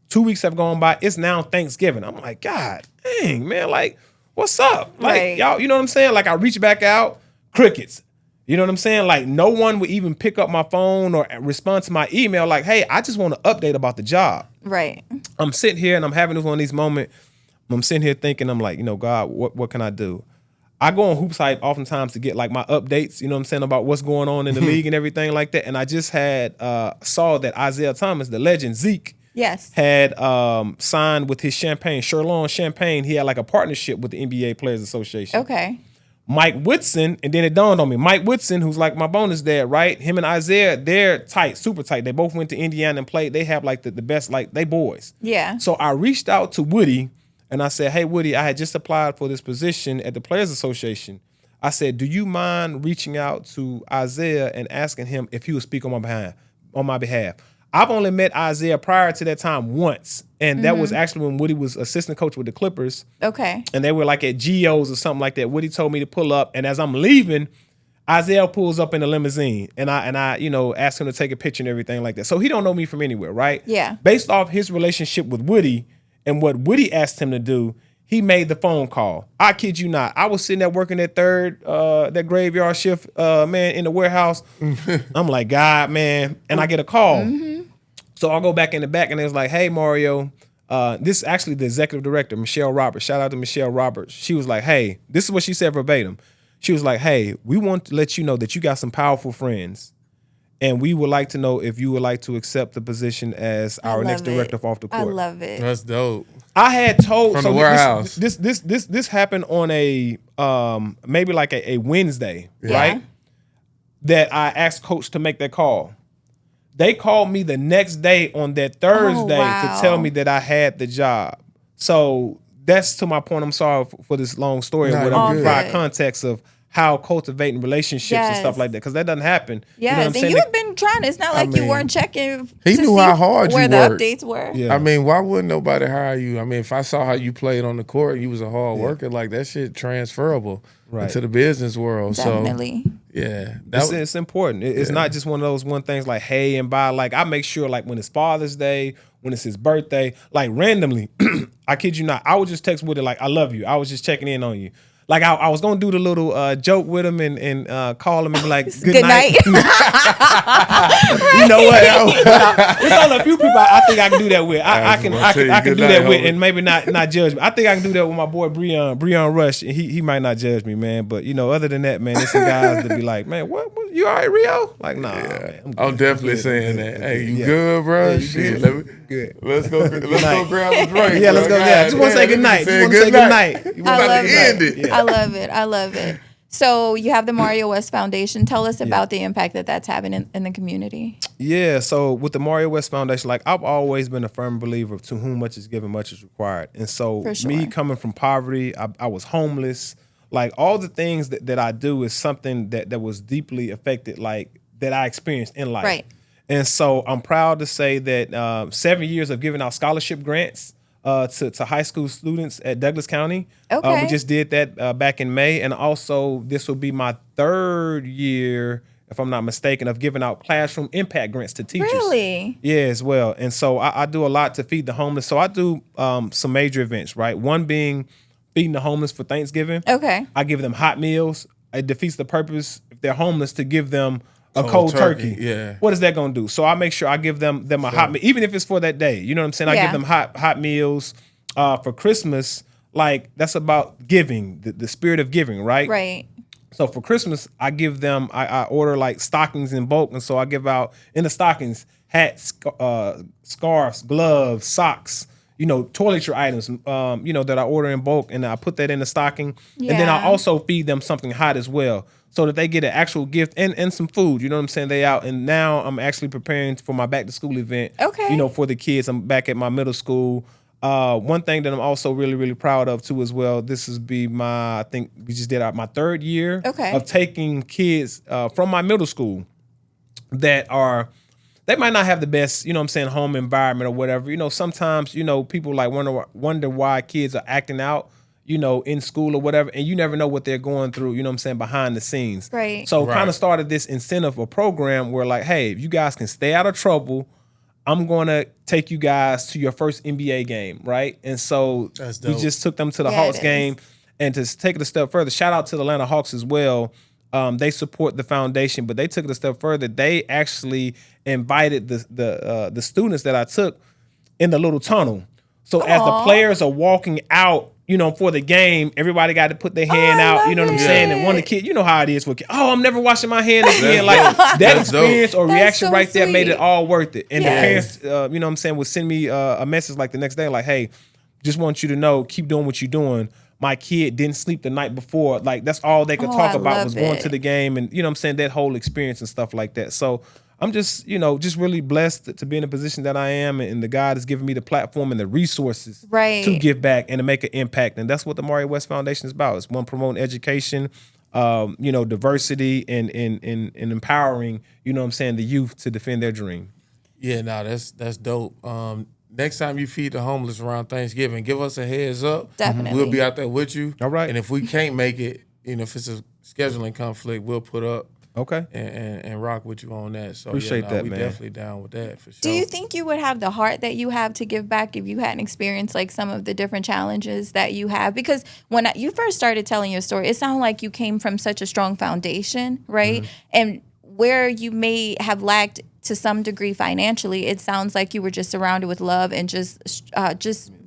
2 weeks have gone by. It's now Thanksgiving. I'm like, God dang, man, like, what's up? Like, y'all, you know what I'm saying? Like, I reach back out, crickets. You know what I'm saying? Like, no one would even pick up my phone or respond to my email like, hey, I just want to update about the job.
Right.
I'm sitting here and I'm having one of these moments. I'm sitting here thinking, I'm like, you know, God, what can I do? I go on Hoops Hype oftentimes to get like my updates, you know what I'm saying, about what's going on in the league and everything like that. And I just had saw that Isaiah Thomas, the legend Zeke, had signed with his Champagne, Sherlon Champagne. He had like a partnership with the NBA Players Association.
Okay.
Mike Woodson, and then it dawned on me, Mike Woodson, who's like my bonus dad, right? Him and Isaiah, they're tight, super tight. They both went to Indiana and played. They have like the best, like they boys.
Yeah.
So I reached out to Woody and I said, hey, Woody, I had just applied for this position at the Players Association. I said, do you mind reaching out to Isaiah and asking him if he would speak on my behalf? I've only met Isaiah prior to that time once, and that was actually when Woody was assistant coach with the Clippers.
Okay.
And they were like at Geo's or something like that. Woody told me to pull up, and as I'm leaving, Isaiah pulls up in the limousine, and I asked him to take a picture and everything like that. So he don't know me from anywhere, right?
Yeah.
Based off his relationship with Woody and what Woody asked him to do, he made the phone call. I kid you not. I was sitting there working that graveyard shift, man, in the warehouse. I'm like, God, man. And I get a call. So I'll go back in the back and it was like, hey, Mario, this is actually the executive director, Michelle Roberts. Shout out to Michelle Roberts. She was like, hey, this is what she said verbatim. She was like, hey, we want to let you know that you got some powerful friends. And we would like to know if you would like to accept the position as our next director off the court.
I love it.
That's dope.
I had told
from the warehouse.
This happened on a maybe like a Wednesday, right? That I asked coach to make that call. They called me the next day on that Thursday to tell me that I had the job. So that's to my point. I'm sorry for this long story, but I'm provide context of how cultivating relationships and stuff like that, because that doesn't happen.
Yes, and you've been trying. It's not like you weren't checking.
He knew how hard you
worked.
Where
the updates were.
Yeah. I mean, why wouldn't nobody hire you? I mean, if I saw how you played on the court, you was a hard worker. Like that shit transferable into the business world.
Definitely.
So yeah,
it's important. It's not just one of those things like hey and bye. Like I make sure like when it's Father's Day, when it's his birthday, like randomly, I kid you not, I would just text Woody like I love you. I was just checking in on you. Like I was gonna do the little joke with him and call him and be like, "Good night." You know what? There's only a few people I think I can do that with. I can do that with, and maybe not judge me. I think I can do that with my boy Breon Rush, and he might not judge me, man. But other than that, man, there's some guys that be like, "Man, what you all right, Rio?" Like, nah, man,
I'm definitely saying that. Hey, you good, bro?
Yeah,
shit,
good.
Let's go grab a drink.
Yeah, let's go. Yeah, just want to say good night. Just want to say good night.
I love it. I love it. So you have the Mario West Foundation. Tell us about the impact that's having in the community.
Yeah, so with the Mario West Foundation, like I've always been a firm believer of to whom much is given, much is required. And so me coming from poverty, I was homeless. Like all the things that I do is something that was deeply affected, like that I experienced in life. Right. And so I'm proud to say that 7 years of giving out scholarship grants to high school students at Douglas County. Okay. We just did that back in May. And also this will be my 3rd year, if I'm not mistaken, of giving out classroom impact grants to teachers.
Really?
Yeah, as well. And so I do a lot to feed the homeless. So I do some major events, right? One being feeding the homeless for Thanksgiving. Okay. I give them hot meals. It defeats the purpose, if they're homeless, to give them a cold turkey. Yeah. What is that going to do? So I make sure I give them a hot meal, even if it's for that day. You know what I'm saying? I give them hot meals for Christmas. Like that's about giving, the spirit of giving, right? Right. So for Christmas, I give them, I order like stockings in bulk. And so I give out in the stockings, hats, scarves, gloves, socks, toiletry items, that I order in bulk, and I put that in the stocking. Yeah. And then I also feed them something hot as well, so that they get an actual gift and some food. You know what I'm saying? They out. And now I'm actually preparing for my back to school event. Okay. For the kids. I'm back at my middle school. One thing that I'm also really, really proud of too as well, this is I think we just did my 3rd year of taking kids from my middle school that they might not have the best, home environment or whatever. Sometimes, people like wonder why kids are acting out, in school or whatever, and you never know what they're going through, behind the scenes. Right. So kind of started this incentive or program where like, hey, if you guys can stay out of trouble, I'm going to take you guys to your first NBA game, right? And so we just took them to the Hawks game. And to take it a step further, shout out to the Atlanta Hawks as well. They support the foundation, but they took it a step further. They actually invited the students that I took in the little tunnel. So as the players are walking out, for the game, everybody got to put their hand out, you know what I'm saying? And one of the kids, you know how it is for kids. Oh, I'm never washing my hand again. Like that experience or reaction right there made it all worth it. And the parents, you know what I'm saying, would send me a message like the next day, like, hey, just want you to know, keep doing what you're doing. my kid didn't sleep the night before. Like that's all they could talk about was going to the game and, you know what I'm saying, that whole experience and stuff like that. So I'm just, you know, just really blessed to be in the position that I am, and the God has given me the platform and the resources to give back and to make an impact. And that's what the Mario West Foundation is about. It's one, promoting education, you know, diversity and empowering, you know what I'm saying, the youth to defend their dream.
Yeah, no, that's dope. Next time you feed the homeless around Thanksgiving, give us a heads up.
Definitely.
We'll be out there with you.
All right.
And if we can't make it, you know, if it's a scheduling conflict, we'll put up.
Okay.
And rock with you on that. So
appreciate that,
we
man.
Definitely down with that for sure.
Do you think you would have the heart that you have to give back if you hadn't experienced like some of the different challenges that you have? Because when you first started telling your story, it sounded like you came from such a strong foundation, right? And where you may have lacked to some degree financially, it sounds like you were just surrounded with love and just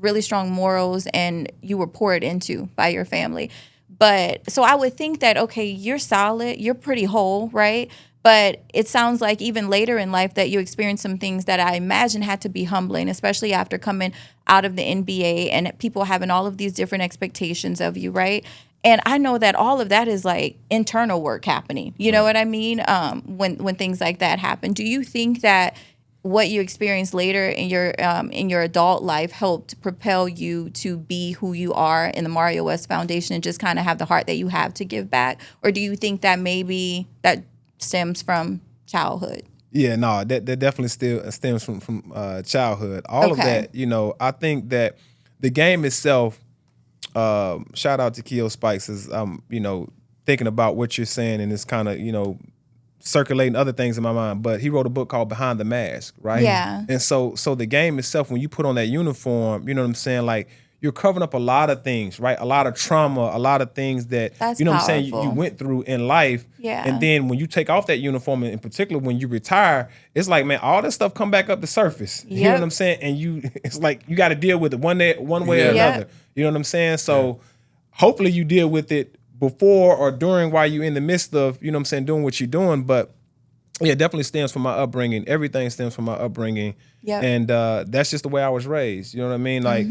really strong morals, and you were poured into by your family. But so I would think that, okay, you're solid, you're pretty whole, right? But it sounds like even later in life that you experienced some things that I imagine had to be humbling, especially after coming out of the NBA and people having all of these different expectations of you, right? And I know that all of that is like internal work happening. You know what I mean? When things like that happen. Do you think that what you experienced later in your adult life helped propel you to be who you are in the Mario West Foundation and just kind of have the heart that you have to give back? Or do you think that maybe that stems from childhood?
Yeah, no, that definitely still stems from childhood. All of that, you know, I think that the game itself, shout out to Keo Spikes, as you know, thinking about what you're saying, and it's kind of, you know, circulating other things in my mind, but he wrote a book called Behind the Mask, right?
Yeah.
And so the game itself, when you put on that uniform, you know what I'm saying, like you're covering up a lot of things, right? A lot of trauma, a lot of things that,
That's
you know
powerful.
what I'm saying, you went through in life.
Yeah.
And then when you take off that uniform, and in particular when you retire, it's like, man, all that stuff come back up the surface. You know what I'm saying? And it's like you got to deal with it one way or another. You know what I'm saying? So hopefully you deal with it before or during while you're in the midst of, you know what I'm saying, doing what you're doing. But yeah, it definitely stems from my upbringing. Everything stems from my upbringing.
Yep.
And that's just the way I was raised. You know what I mean? Like,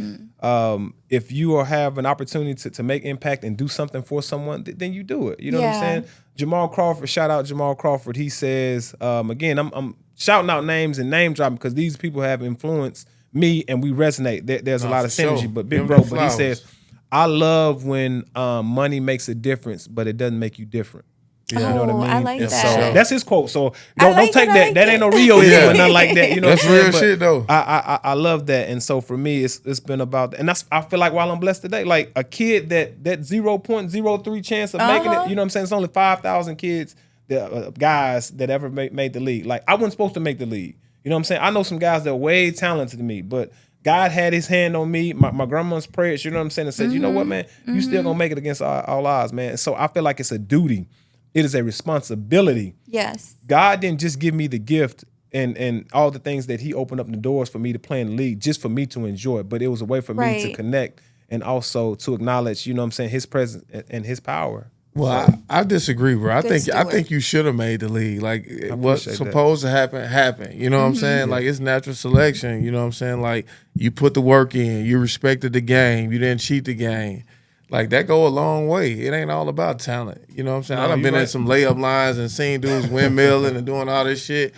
if you have an opportunity to make impact and do something for someone, then you do it. You know what I'm saying? Jamal Crawford, shout out Jamal Crawford. He says, again, I'm shouting out names and name dropping because these people have influenced me and we resonate. There's a lot of synergy.
Sure.
But big bro, but he says, I love when money makes a difference, but it doesn't make you different. You know what I mean?
I like that.
So that's his quote. So don't
like
take
it,
that.
like
That
it.
ain't no Rio or nothing like that. You know
That's
what I'm saying?
real shit though.
I love that. And so for me, it's been about that. And I feel like while I'm blessed today, like a kid that 0.03 chance of making it, you know what I'm saying? It's only 5,000 kids, guys that ever made the league. Like I wasn't supposed to make the league. You know what I'm saying? I know some guys that are way talented than me, but God had his hand on me. My grandma's prayers, you know what I'm saying? And said, you know what, man? You still gonna make it against all odds, man. And so I feel like it's a duty. It is a responsibility.
Yes.
God didn't just give me the gift and all the things that he opened up the doors for me to play in the league just for me to enjoy it, but it was a way for me to connect and also to acknowledge, you know what I'm saying, his presence and his power.
Well, I disagree, bro. I think you should have made the league. Like what's supposed to happen, happened. You know what I'm saying? Like it's natural selection. You know what I'm saying? Like you put the work in, you respected the game, you didn't cheat the game. Like that go a long way. It ain't all about talent. You know what I'm saying? I done been in some layup lines and seen dudes windmilling and doing all this shit.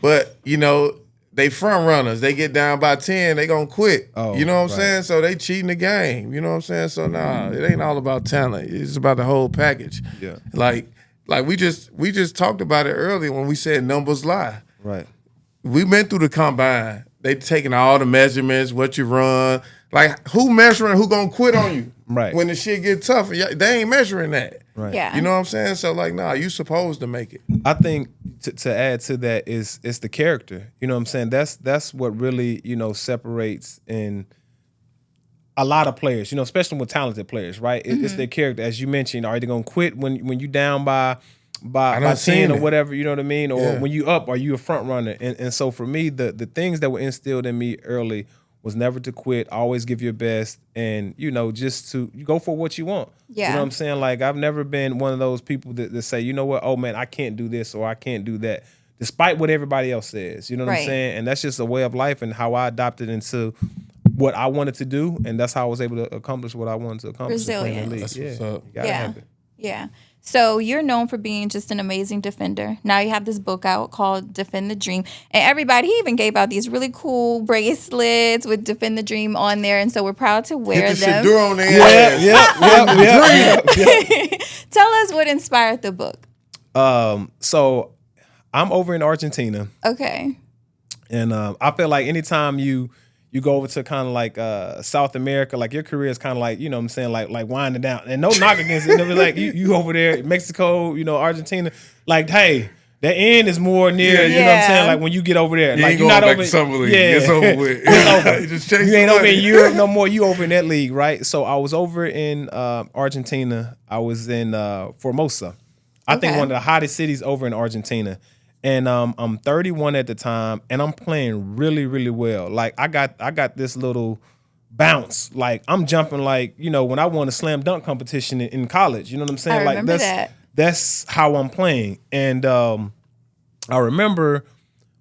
But, you know, they front runners. They get down by 10, they gonna quit. You know what I'm saying? So they cheating the game. You know what I'm saying? So nah, it ain't all about talent. It's about the whole package.
Yeah.
Like we just talked about it earlier when we said numbers lie.
Right.
We been through the combine. They taking all the measurements, what you run. Like who measuring who gonna quit on you?
Right.
When the shit get tough, they ain't measuring that.
Right.
Yeah.
You know what I'm saying? So like, nah, you supposed to make it.
I think to add to that is it's the character. You know what I'm saying? That's what really, you know, separates in a lot of players, you know, especially with talented players, right? It's their character. As you mentioned, are they gonna quit when you down by 10 or whatever, you know what I mean? Or when you up, are you a front runner? And so for me, the things that were instilled in me early was never to quit, always give your best, and, you know, just to go for what you want.
Yeah.
You know what I'm saying? Like, I've never been one of those people that say, you know what, oh, man, I can't do this or I can't do that, despite what everybody else says. You know what I'm saying? And that's just a way of life and how I adopted into what I wanted to do, and that's how I was able to accomplish what I wanted to accomplish.
Resilience.
That's what's up.
You gotta have it.
Yeah. So you're known for being just an amazing defender. Now you have this book out called Defend the Dream. And everybody, he even gave out these really cool bracelets with Defend the Dream on there. And so we're proud to wear them.
On there.
Tell us what inspired the book.
So I'm over in Argentina.
Okay.
And I feel like anytime you go over to kind of like South America, like your career is kind of like, you know what I'm saying, like winding down. And no knock against it. Like you over there, Mexico, Argentina, like, hey, the end is more near, you know what I'm saying? Like when you get over there. Like you're not over
Summer League. It's over with. It's over.
Just you ain't over in Europe no more. You over in that league, right? So I was over in Argentina. I was in Formosa. I think one of the hottest cities over in Argentina. And I'm 31 at the time, and I'm playing really, really well. Like I got this little bounce. Like I'm jumping like, when I won a slam dunk competition in college. You know what I'm saying?
I remember that.
That's how I'm playing. And I remember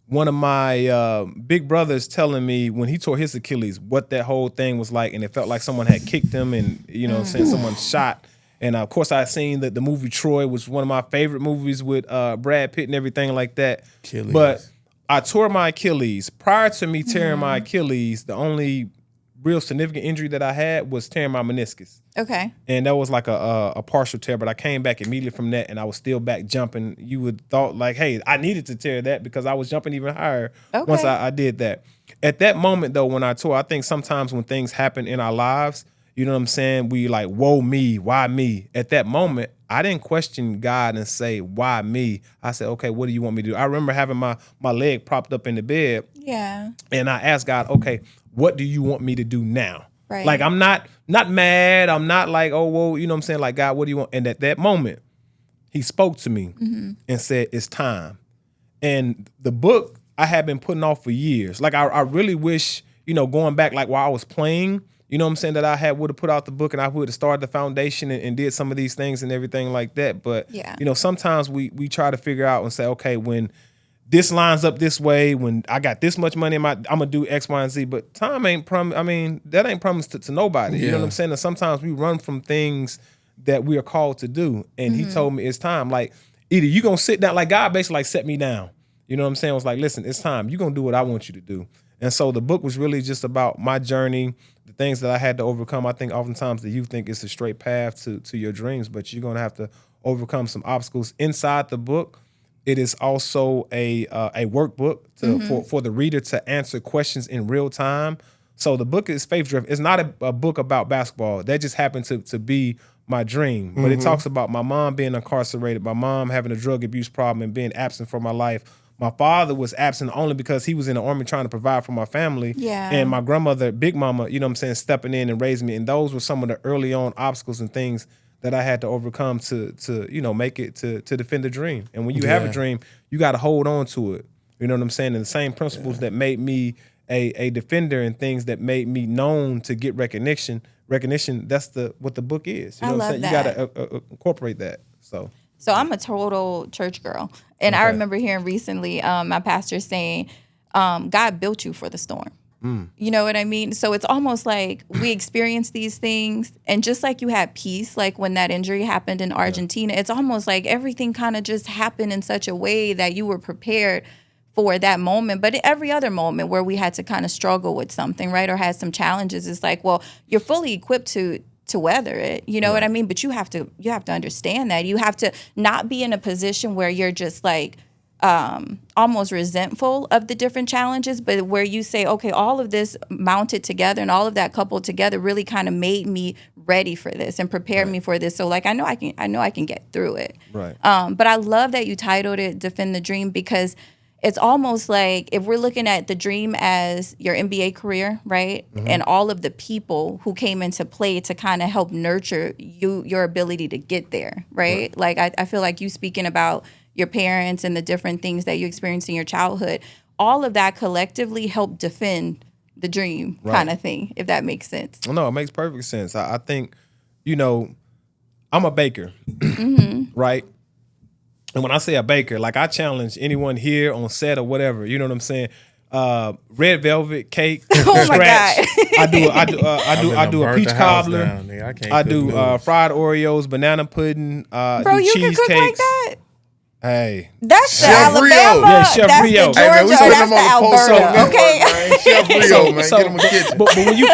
one of my big brothers telling me when he tore his Achilles what that whole thing was like, and it felt like someone had kicked him, and what I'm saying, someone shot. And of course, I seen the movie Troy, which was one of my favorite movies with Brad Pitt and everything like that.
Achilles.
But I tore my Achilles. Prior to me tearing my Achilles, the only real significant injury that I had was tearing my meniscus.
Okay.
And that was like a partial tear, but I came back immediately from that, and I was still back jumping. You would thought like, hey, I needed to tear that because I was jumping even higher once I did that. At that moment, though, when I tore, I think sometimes when things happen in our lives, you know what I'm saying? We like, whoa, me, why me? At that moment, I didn't question God and say, why me? I said, okay, what do you want me to do? I remember having my leg propped up in the bed.
Yeah.
And I asked God, okay, what do you want me to do now?
Right.
Like, I'm not mad. I'm not like, oh, well, you know what I'm saying? Like, God, what do you want? And at that moment, he spoke to me and said, it's time. And the book I had been putting off for years. Like, I really wish, going back, like while I was playing, you know what I'm saying, that I would have put out the book and I would have started the foundation and did some of these things and everything like that. But, sometimes we try to figure out and say, okay, when this lines up this way, when I got this much money, I'm going to do X, Y, and Z. But time ain't promised. I mean, that ain't promised to nobody. You know what I'm saying? And sometimes we run from things that we are called to do. And he told me it's time. Like, either you going to sit down, like God basically like set me down. You know what I'm saying? It was like, listen, it's time. You're going to do what I want you to do. And so the book was really just about my journey, the things that I had to overcome. I think oftentimes that you think it's a straight path to your dreams, but you're going to have to overcome some obstacles. Inside the book, it is also a workbook for the reader to answer questions in real time. So the book is faith-driven. It's not a book about basketball. That just happened to be my dream. But it talks about my mom being incarcerated, my mom having a drug abuse problem and being absent from my life. My father was absent only because he was in the army trying to provide for my family. Yeah. And my grandmother, Big Mama, you know what I'm saying, stepping in and raising me. And those were some of the early on obstacles and things that I had to overcome to make it to defend the dream. And when you have a dream, you got to hold on to it. You know what I'm saying? And the same principles that made me a defender and things that made me known to get recognition, that's what the book is. You know what I'm saying?
That.
You got to incorporate that.
So I'm a total church girl. And I remember hearing recently my pastor saying, God built you for the storm. You know what I mean? So it's almost like we experience these things. And just like you had peace, like when that injury happened in Argentina, it's almost like everything kind of just happened in such a way that you were prepared for that moment. But every other moment where we had to kind of struggle with something, right, or had some challenges, it's like, well, you're fully equipped to weather it, you know what I mean? But you have to understand that. You have to not be in a position where you're just like almost resentful of the different challenges, but where you say, okay, all of this mounted together and all of that coupled together really kind of made me ready for this and prepared me for this. So like I know I can get through it.
Right.
But I love that you titled it Defend the Dream, because it's almost like if we're looking at the dream as your NBA career, right? And all of the people who came into play to kind of help nurture your ability to get there, right? Like I feel like you speaking about your parents and the different things that you experienced in your childhood, all of that collectively helped defend the dream kind of thing, if that makes sense.
No, it makes perfect sense. I think, I'm a baker, right? And when I say a baker, like I challenge anyone here on set or whatever, you know what I'm saying? red velvet cake.
Oh
scratch.
my God.
I do a peach cobbler. I do fried Oreos, banana pudding.
Bro,
do
you can cook like that?
Hey,
that's the
Chef
Alabama.
Rio.
Yeah, Chef
that's
Rio.
the Georgia.
Hey, man, we
or
put
that's
them
the
on the Post
Alberta.
Network,
Okay.
man. Chef Rio, man. Get them a kitchen.
But when you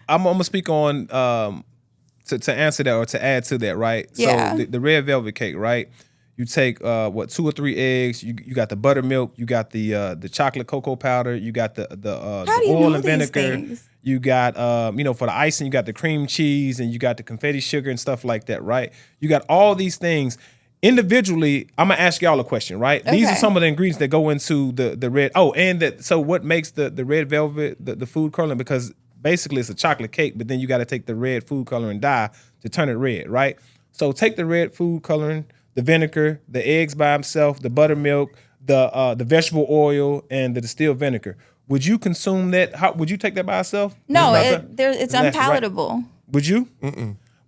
I'm gonna speak on to answer that or to add to that, right?
Yeah.
So the red velvet cake, right? You take 2 or 3 eggs. You got the buttermilk. You got the chocolate cocoa powder. You got the
How do you
oil
know
and
these
vinegar.
things?
You got for the icing, you got the cream cheese, and you got the confetti sugar and stuff like that, right? You got all these things. Individually, I'm gonna ask y'all a question, right? These are
Okay.
some of the ingredients that go into the red. Oh, and that. So what makes the red velvet the food coloring? Because basically it's a chocolate cake, but then you got to take the red food coloring dye to turn it red, right? So take the red food coloring, the vinegar, the eggs by themselves, the buttermilk, the vegetable oil, and the distilled vinegar. Would you consume that? How would you take that by itself?
No,
Just
it's
That's right.
unpalatable.
Would you?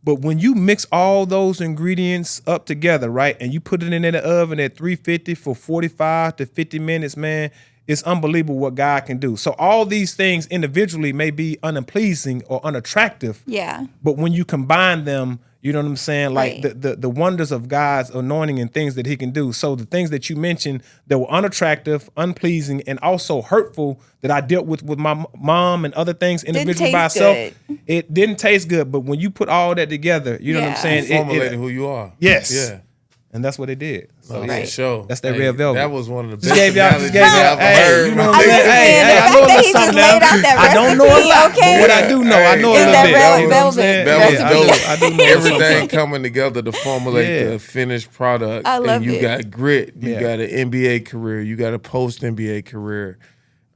But when you mix all those ingredients up together, right, and you put it in the oven at 350 for 45 to 50 minutes, man, it's unbelievable what God can do. So all these things individually may be unpleasing or unattractive.
Yeah.
But when you combine them, you know what I'm saying? Like
Right.
the wonders of God's anointing and things that he can do. So the things that you mentioned that were unattractive, unpleasing, and also hurtful that I dealt with my mom and other things individually by
taste
itself,
good.
it didn't taste good. But when you put all that together, you know what I'm
Yeah.
saying?
Formulated who you are.
Yes.
Yeah.
And that's what it did. So
For sure.
That's that red velvet.
That was one of the
Just
best
gave y'all,
analogies I've ever
hey,
heard.
you know
man.
what I'm saying?
saying, the
I
fact
know a
that
little
he just
something
laid
now.
out that
I don't know a
recipe,
lot,
okay?
but what I do know, I know a
Is
little
that
bit.
red
You know what I'm
velvet
saying?
That was
Yeah,
dope.
I do know
Everything
something.
coming together to formulate
Yeah.
the finished product.
I love
and you
it.
got grit. You
Yeah.
got an NBA career. You got a post NBA career.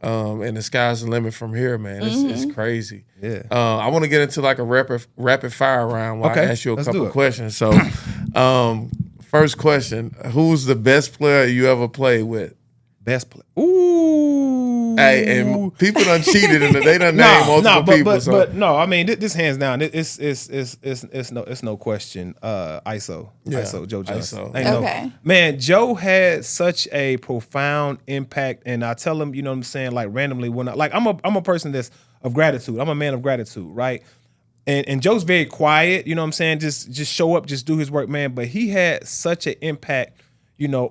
And the sky's the limit from here, man. It's crazy.
Yeah.
I want to get into like a rapid fire round while
Okay,
I ask you a
let's
couple
do it.
questions. So, first question: who's the best player you ever played with?
Best play. Ooh.
Hey, and people done cheated and they done named multiple people.
But no, I mean this hands down. It's no question. ISO, Joe Johnson.
ISO.
Ain't no-
Okay.
man, Joe had such a profound impact, and I tell him, you know what I'm saying, like randomly when I'm a person that's of gratitude. I'm a man of gratitude, right? And Joe's very quiet, you know what I'm saying? Just show up, just do his work, man. But he had such an impact,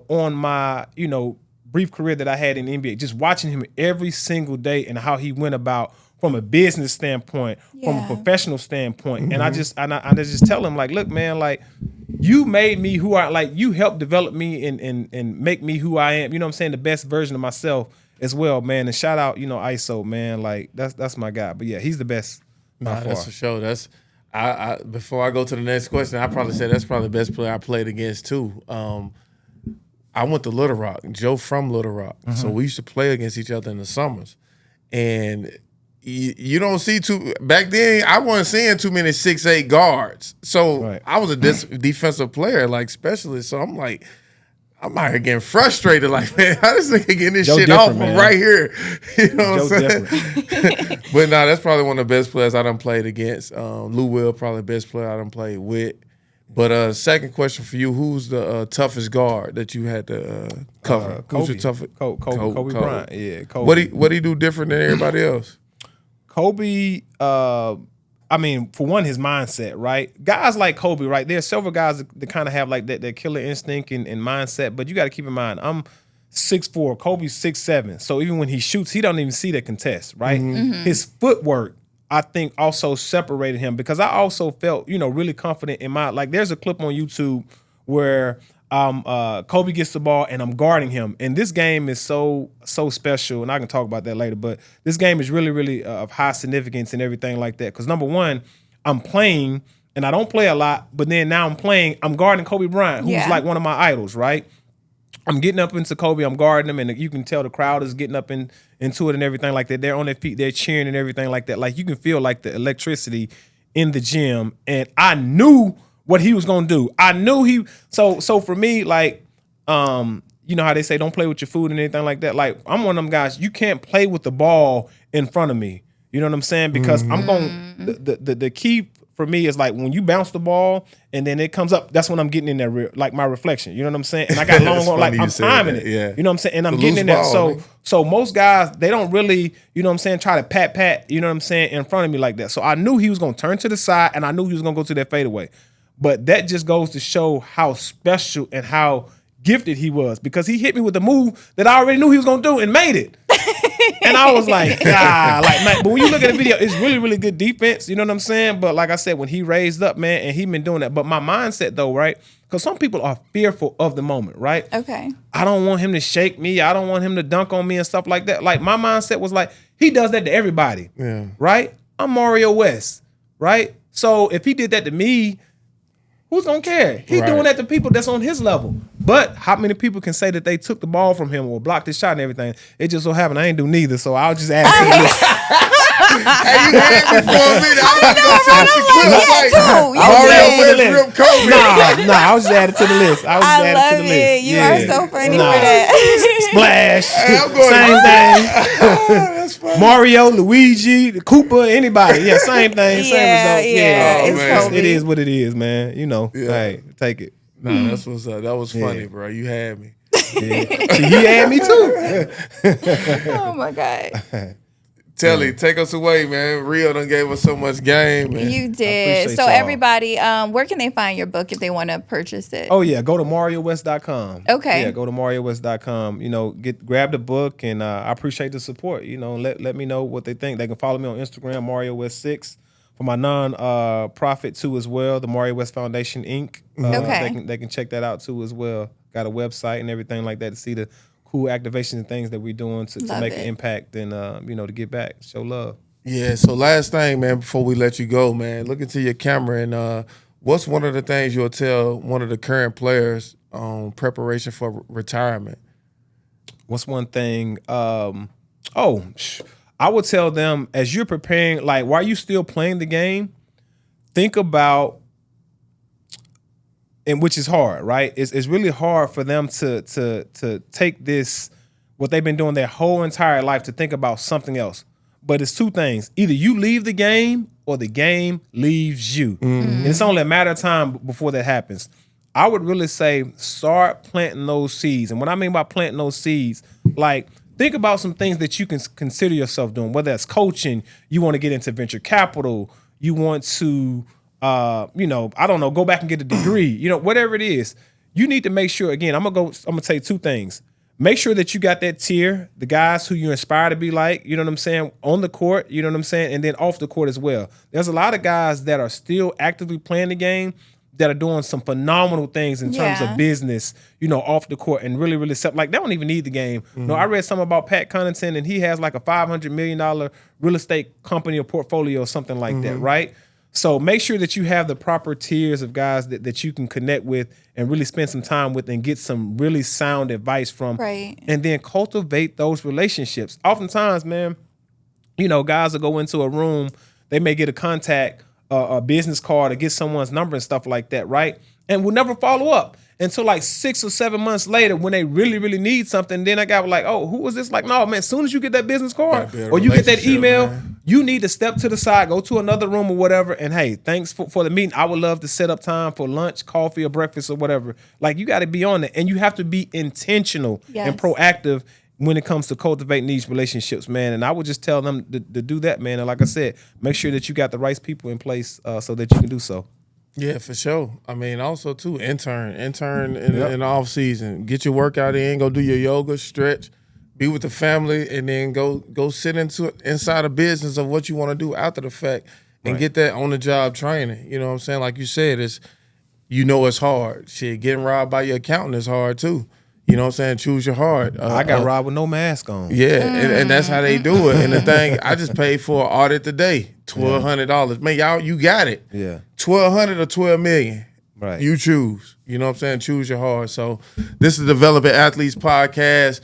on my, brief career that I had in the NBA. Just watching him every single day and how he went about from a business standpoint, from a
Yeah.
professional standpoint. And I just tell him, like, look, man, like you made me who you helped develop me and make me who I am. You know what I'm saying? The best version of myself as well, man. And shout out, ISO, man. Like that's my guy. But yeah, he's the best.
Nah, that's for sure. That's I before I go to the next question, I probably say that's probably the best player I played against too. I went to Little Rock, Joe from Little Rock, so we used to play against each other in the summers, and you don't see back then. I wasn't seeing too many 6'8" guards, so
Right.
I was a defensive player, like specialist. So I'm like, I'm out here getting frustrated. Like, man, how this nigga getting this
Joe
shit
different,
off
man.
right here? You know
Joe
what I'm saying?
different.
But no, that's probably one of the best players I done played against. Lou Will, probably the best player I done played with. But second question for you: who's the toughest guard that you had to cover? Who's your toughest?
Kobe Bryant. Yeah, Kobe.
What he do different than everybody else?
Kobe, I mean, for one, his mindset, right? Guys like Kobe, right? There's several guys that kind of have like that killer instinct and mindset, but you got to keep in mind, I'm 6'4", Kobe's 6'7". So even when he shoots, he don't even see the contest, right? His footwork, I think, also separated him because I also felt, really confident in my, there's a clip on YouTube where Kobe gets the ball and I'm guarding him. And this game is so special, and I can talk about that later, but this game is really, really of high significance and everything like that. Because number one, I'm playing, and I don't play a lot, but then now I'm guarding Kobe Bryant, who's like one of my idols, right? I'm getting up into Kobe, I'm guarding him, and you can tell the crowd is getting up into it and everything like that. They're on their feet, they're cheering and everything like that. Like you can feel like the electricity in the gym, and I knew what he was gonna do. I knew so for me, like, you know how they say don't play with your food and anything like that. Like I'm one of them guys, you can't play with the ball in front of me. You know what I'm saying? Because I'm going the key for me is like when you bounce the ball and then it comes up, that's when I'm getting in there, like my reflection. You know what I'm saying? And I got long on, like I'm timing it.
Yeah.
You know what I'm saying? And I'm getting in there. So most guys, they don't really, you know what I'm saying, try to pat, you know what I'm saying, in front of me like that. So I knew he was going to turn to the side and I knew he was going to go to that fadeaway. But that just goes to show how special and how gifted he was, because he hit me with a move that I already knew he was going to do and made it. And I was like, man, but when you look at the video, it's really, really good defense. You know what I'm saying? But like I said, when he raised up, man, and he been doing that. But my mindset though, right? Because some people are fearful of the moment, right?
Okay.
I don't want him to shake me. I don't want him to dunk on me and stuff like that. Like my mindset was like, he does that to everybody, right? I'm Mario West, right? So if he did that to me, who's gonna care? He's doing that to people that's on his level. But how many people can say that they took the ball from him or blocked his shot and everything? It just so happened I ain't do neither, so I'll just add it to the list.
Hey, you had me for a minute. I
was just adding to the list. I love it.
You are so funny for that.
Splash.
Hey,
same thing. Mario, Luigi, Koopa, anybody. Yeah, same thing. Same result. Yeah. It is what it is, man. You know, hey, take it.
Nah, that's what's up. That was funny, bro. You had me.
Yeah. You had me too.
Oh my God.
Telly, take us away, man. Rio done gave us so much game, man.
You did. So everybody, where can they find your book if they want to purchase it?
Oh yeah, go to mariowest.com.
Okay.
Yeah, go to mariowest.com. You know, grab the book, and I appreciate the support. You know, let me know what they think. They can follow me on Instagram, MarioWest6. For my non-profit too as well, the Mario West Foundation Inc. They can check that out too as well. Got a website and everything like that to see the cool activations and things that we're doing to make an impact and to give back, show love.
Yeah. So last thing, man, before we let you go, man, look into your camera and what's one of the things you'll tell one of the current players on preparation for retirement?
What's one thing? I would tell them, as you're preparing, like while you still playing the game, think about, and which is hard, right? It's really hard for them to take this, what they've been doing their whole entire life, to think about something else. But it's two things. Either you leave the game or the game leaves you. And it's only a matter of time before that happens. I would really say start planting those seeds. And what I mean by planting those seeds, like, think about some things that you can consider yourself doing, whether that's coaching, you want to get into venture capital, you want to, I don't know, go back and get a degree, whatever it is. You need to make sure, again, I'm going to tell you two things. Make sure that you got that tier, the guys who you inspire to be like, you know what I'm saying, on the court, you know what I'm saying, and then off the court as well. There's a lot of guys that are still actively playing the game that are doing some phenomenal things in terms of business, off the court, and really, really like they don't even need the game. No, I read something about Pat Connaughton, and he has like a $500 million real estate company or portfolio or something like that, right? So make sure that you have the proper tiers of guys that you can connect with and really spend some time with and get some really sound advice from.
Right.
And then cultivate those relationships. Oftentimes, man, guys will go into a room, they may get a contact, a business card, or get someone's number and stuff like that, right? And we'll never follow up until like 6 or 7 months later when they really, really need something. Then I got like, oh, who was this? Like, no, man, as soon as you get that business card or you get that email, man, you need to step to the side, go to another room or whatever. And hey, thanks for the meeting. I would love to set up time for lunch, coffee, or breakfast or whatever. Like, you got to be on it. And you have to be intentional and proactive when it comes to cultivating these relationships, man. And I would just tell them to do that, man. And like I said, make sure that you got the right people in place so that you can do so.
Yeah, for sure. I mean, also too, intern in the off season. Get your workout in, go do your yoga, stretch, be with the family, and then go sit inside a business of what you want to do after the fact and get that on the job training. You know what I'm saying? Like you said, it's hard. Shit, getting robbed by your accountant is hard too. You know what I'm saying? Choose your heart.
I got robbed with no mask on.
Yeah, and that's how they do it. And the thing, I just paid for an audit today, $1,200. Man, y'all, you got it.
Yeah.
$1,200 or $12 million.
Right.
You choose. You know what I'm saying? Choose your heart. So this is the Developing Athletes Podcast.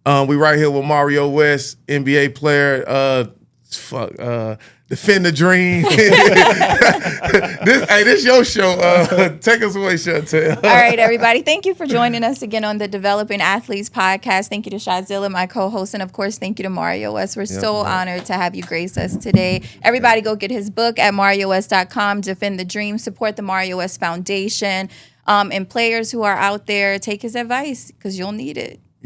We right here with Mario West, NBA player. fuck, defend the dream. This your show. Take us away, Chantel.
All right, everybody. Thank you for joining us again on the Developing Athletes podcast. Thank you to Shazilla, my co-host, and of course, thank you to Mario West. We're so honored to have you grace us today. Everybody, go get his book at mariowest.com. Defend the Dream. Support the Mario West Foundation. And players who are out there, take his advice because you'll need it.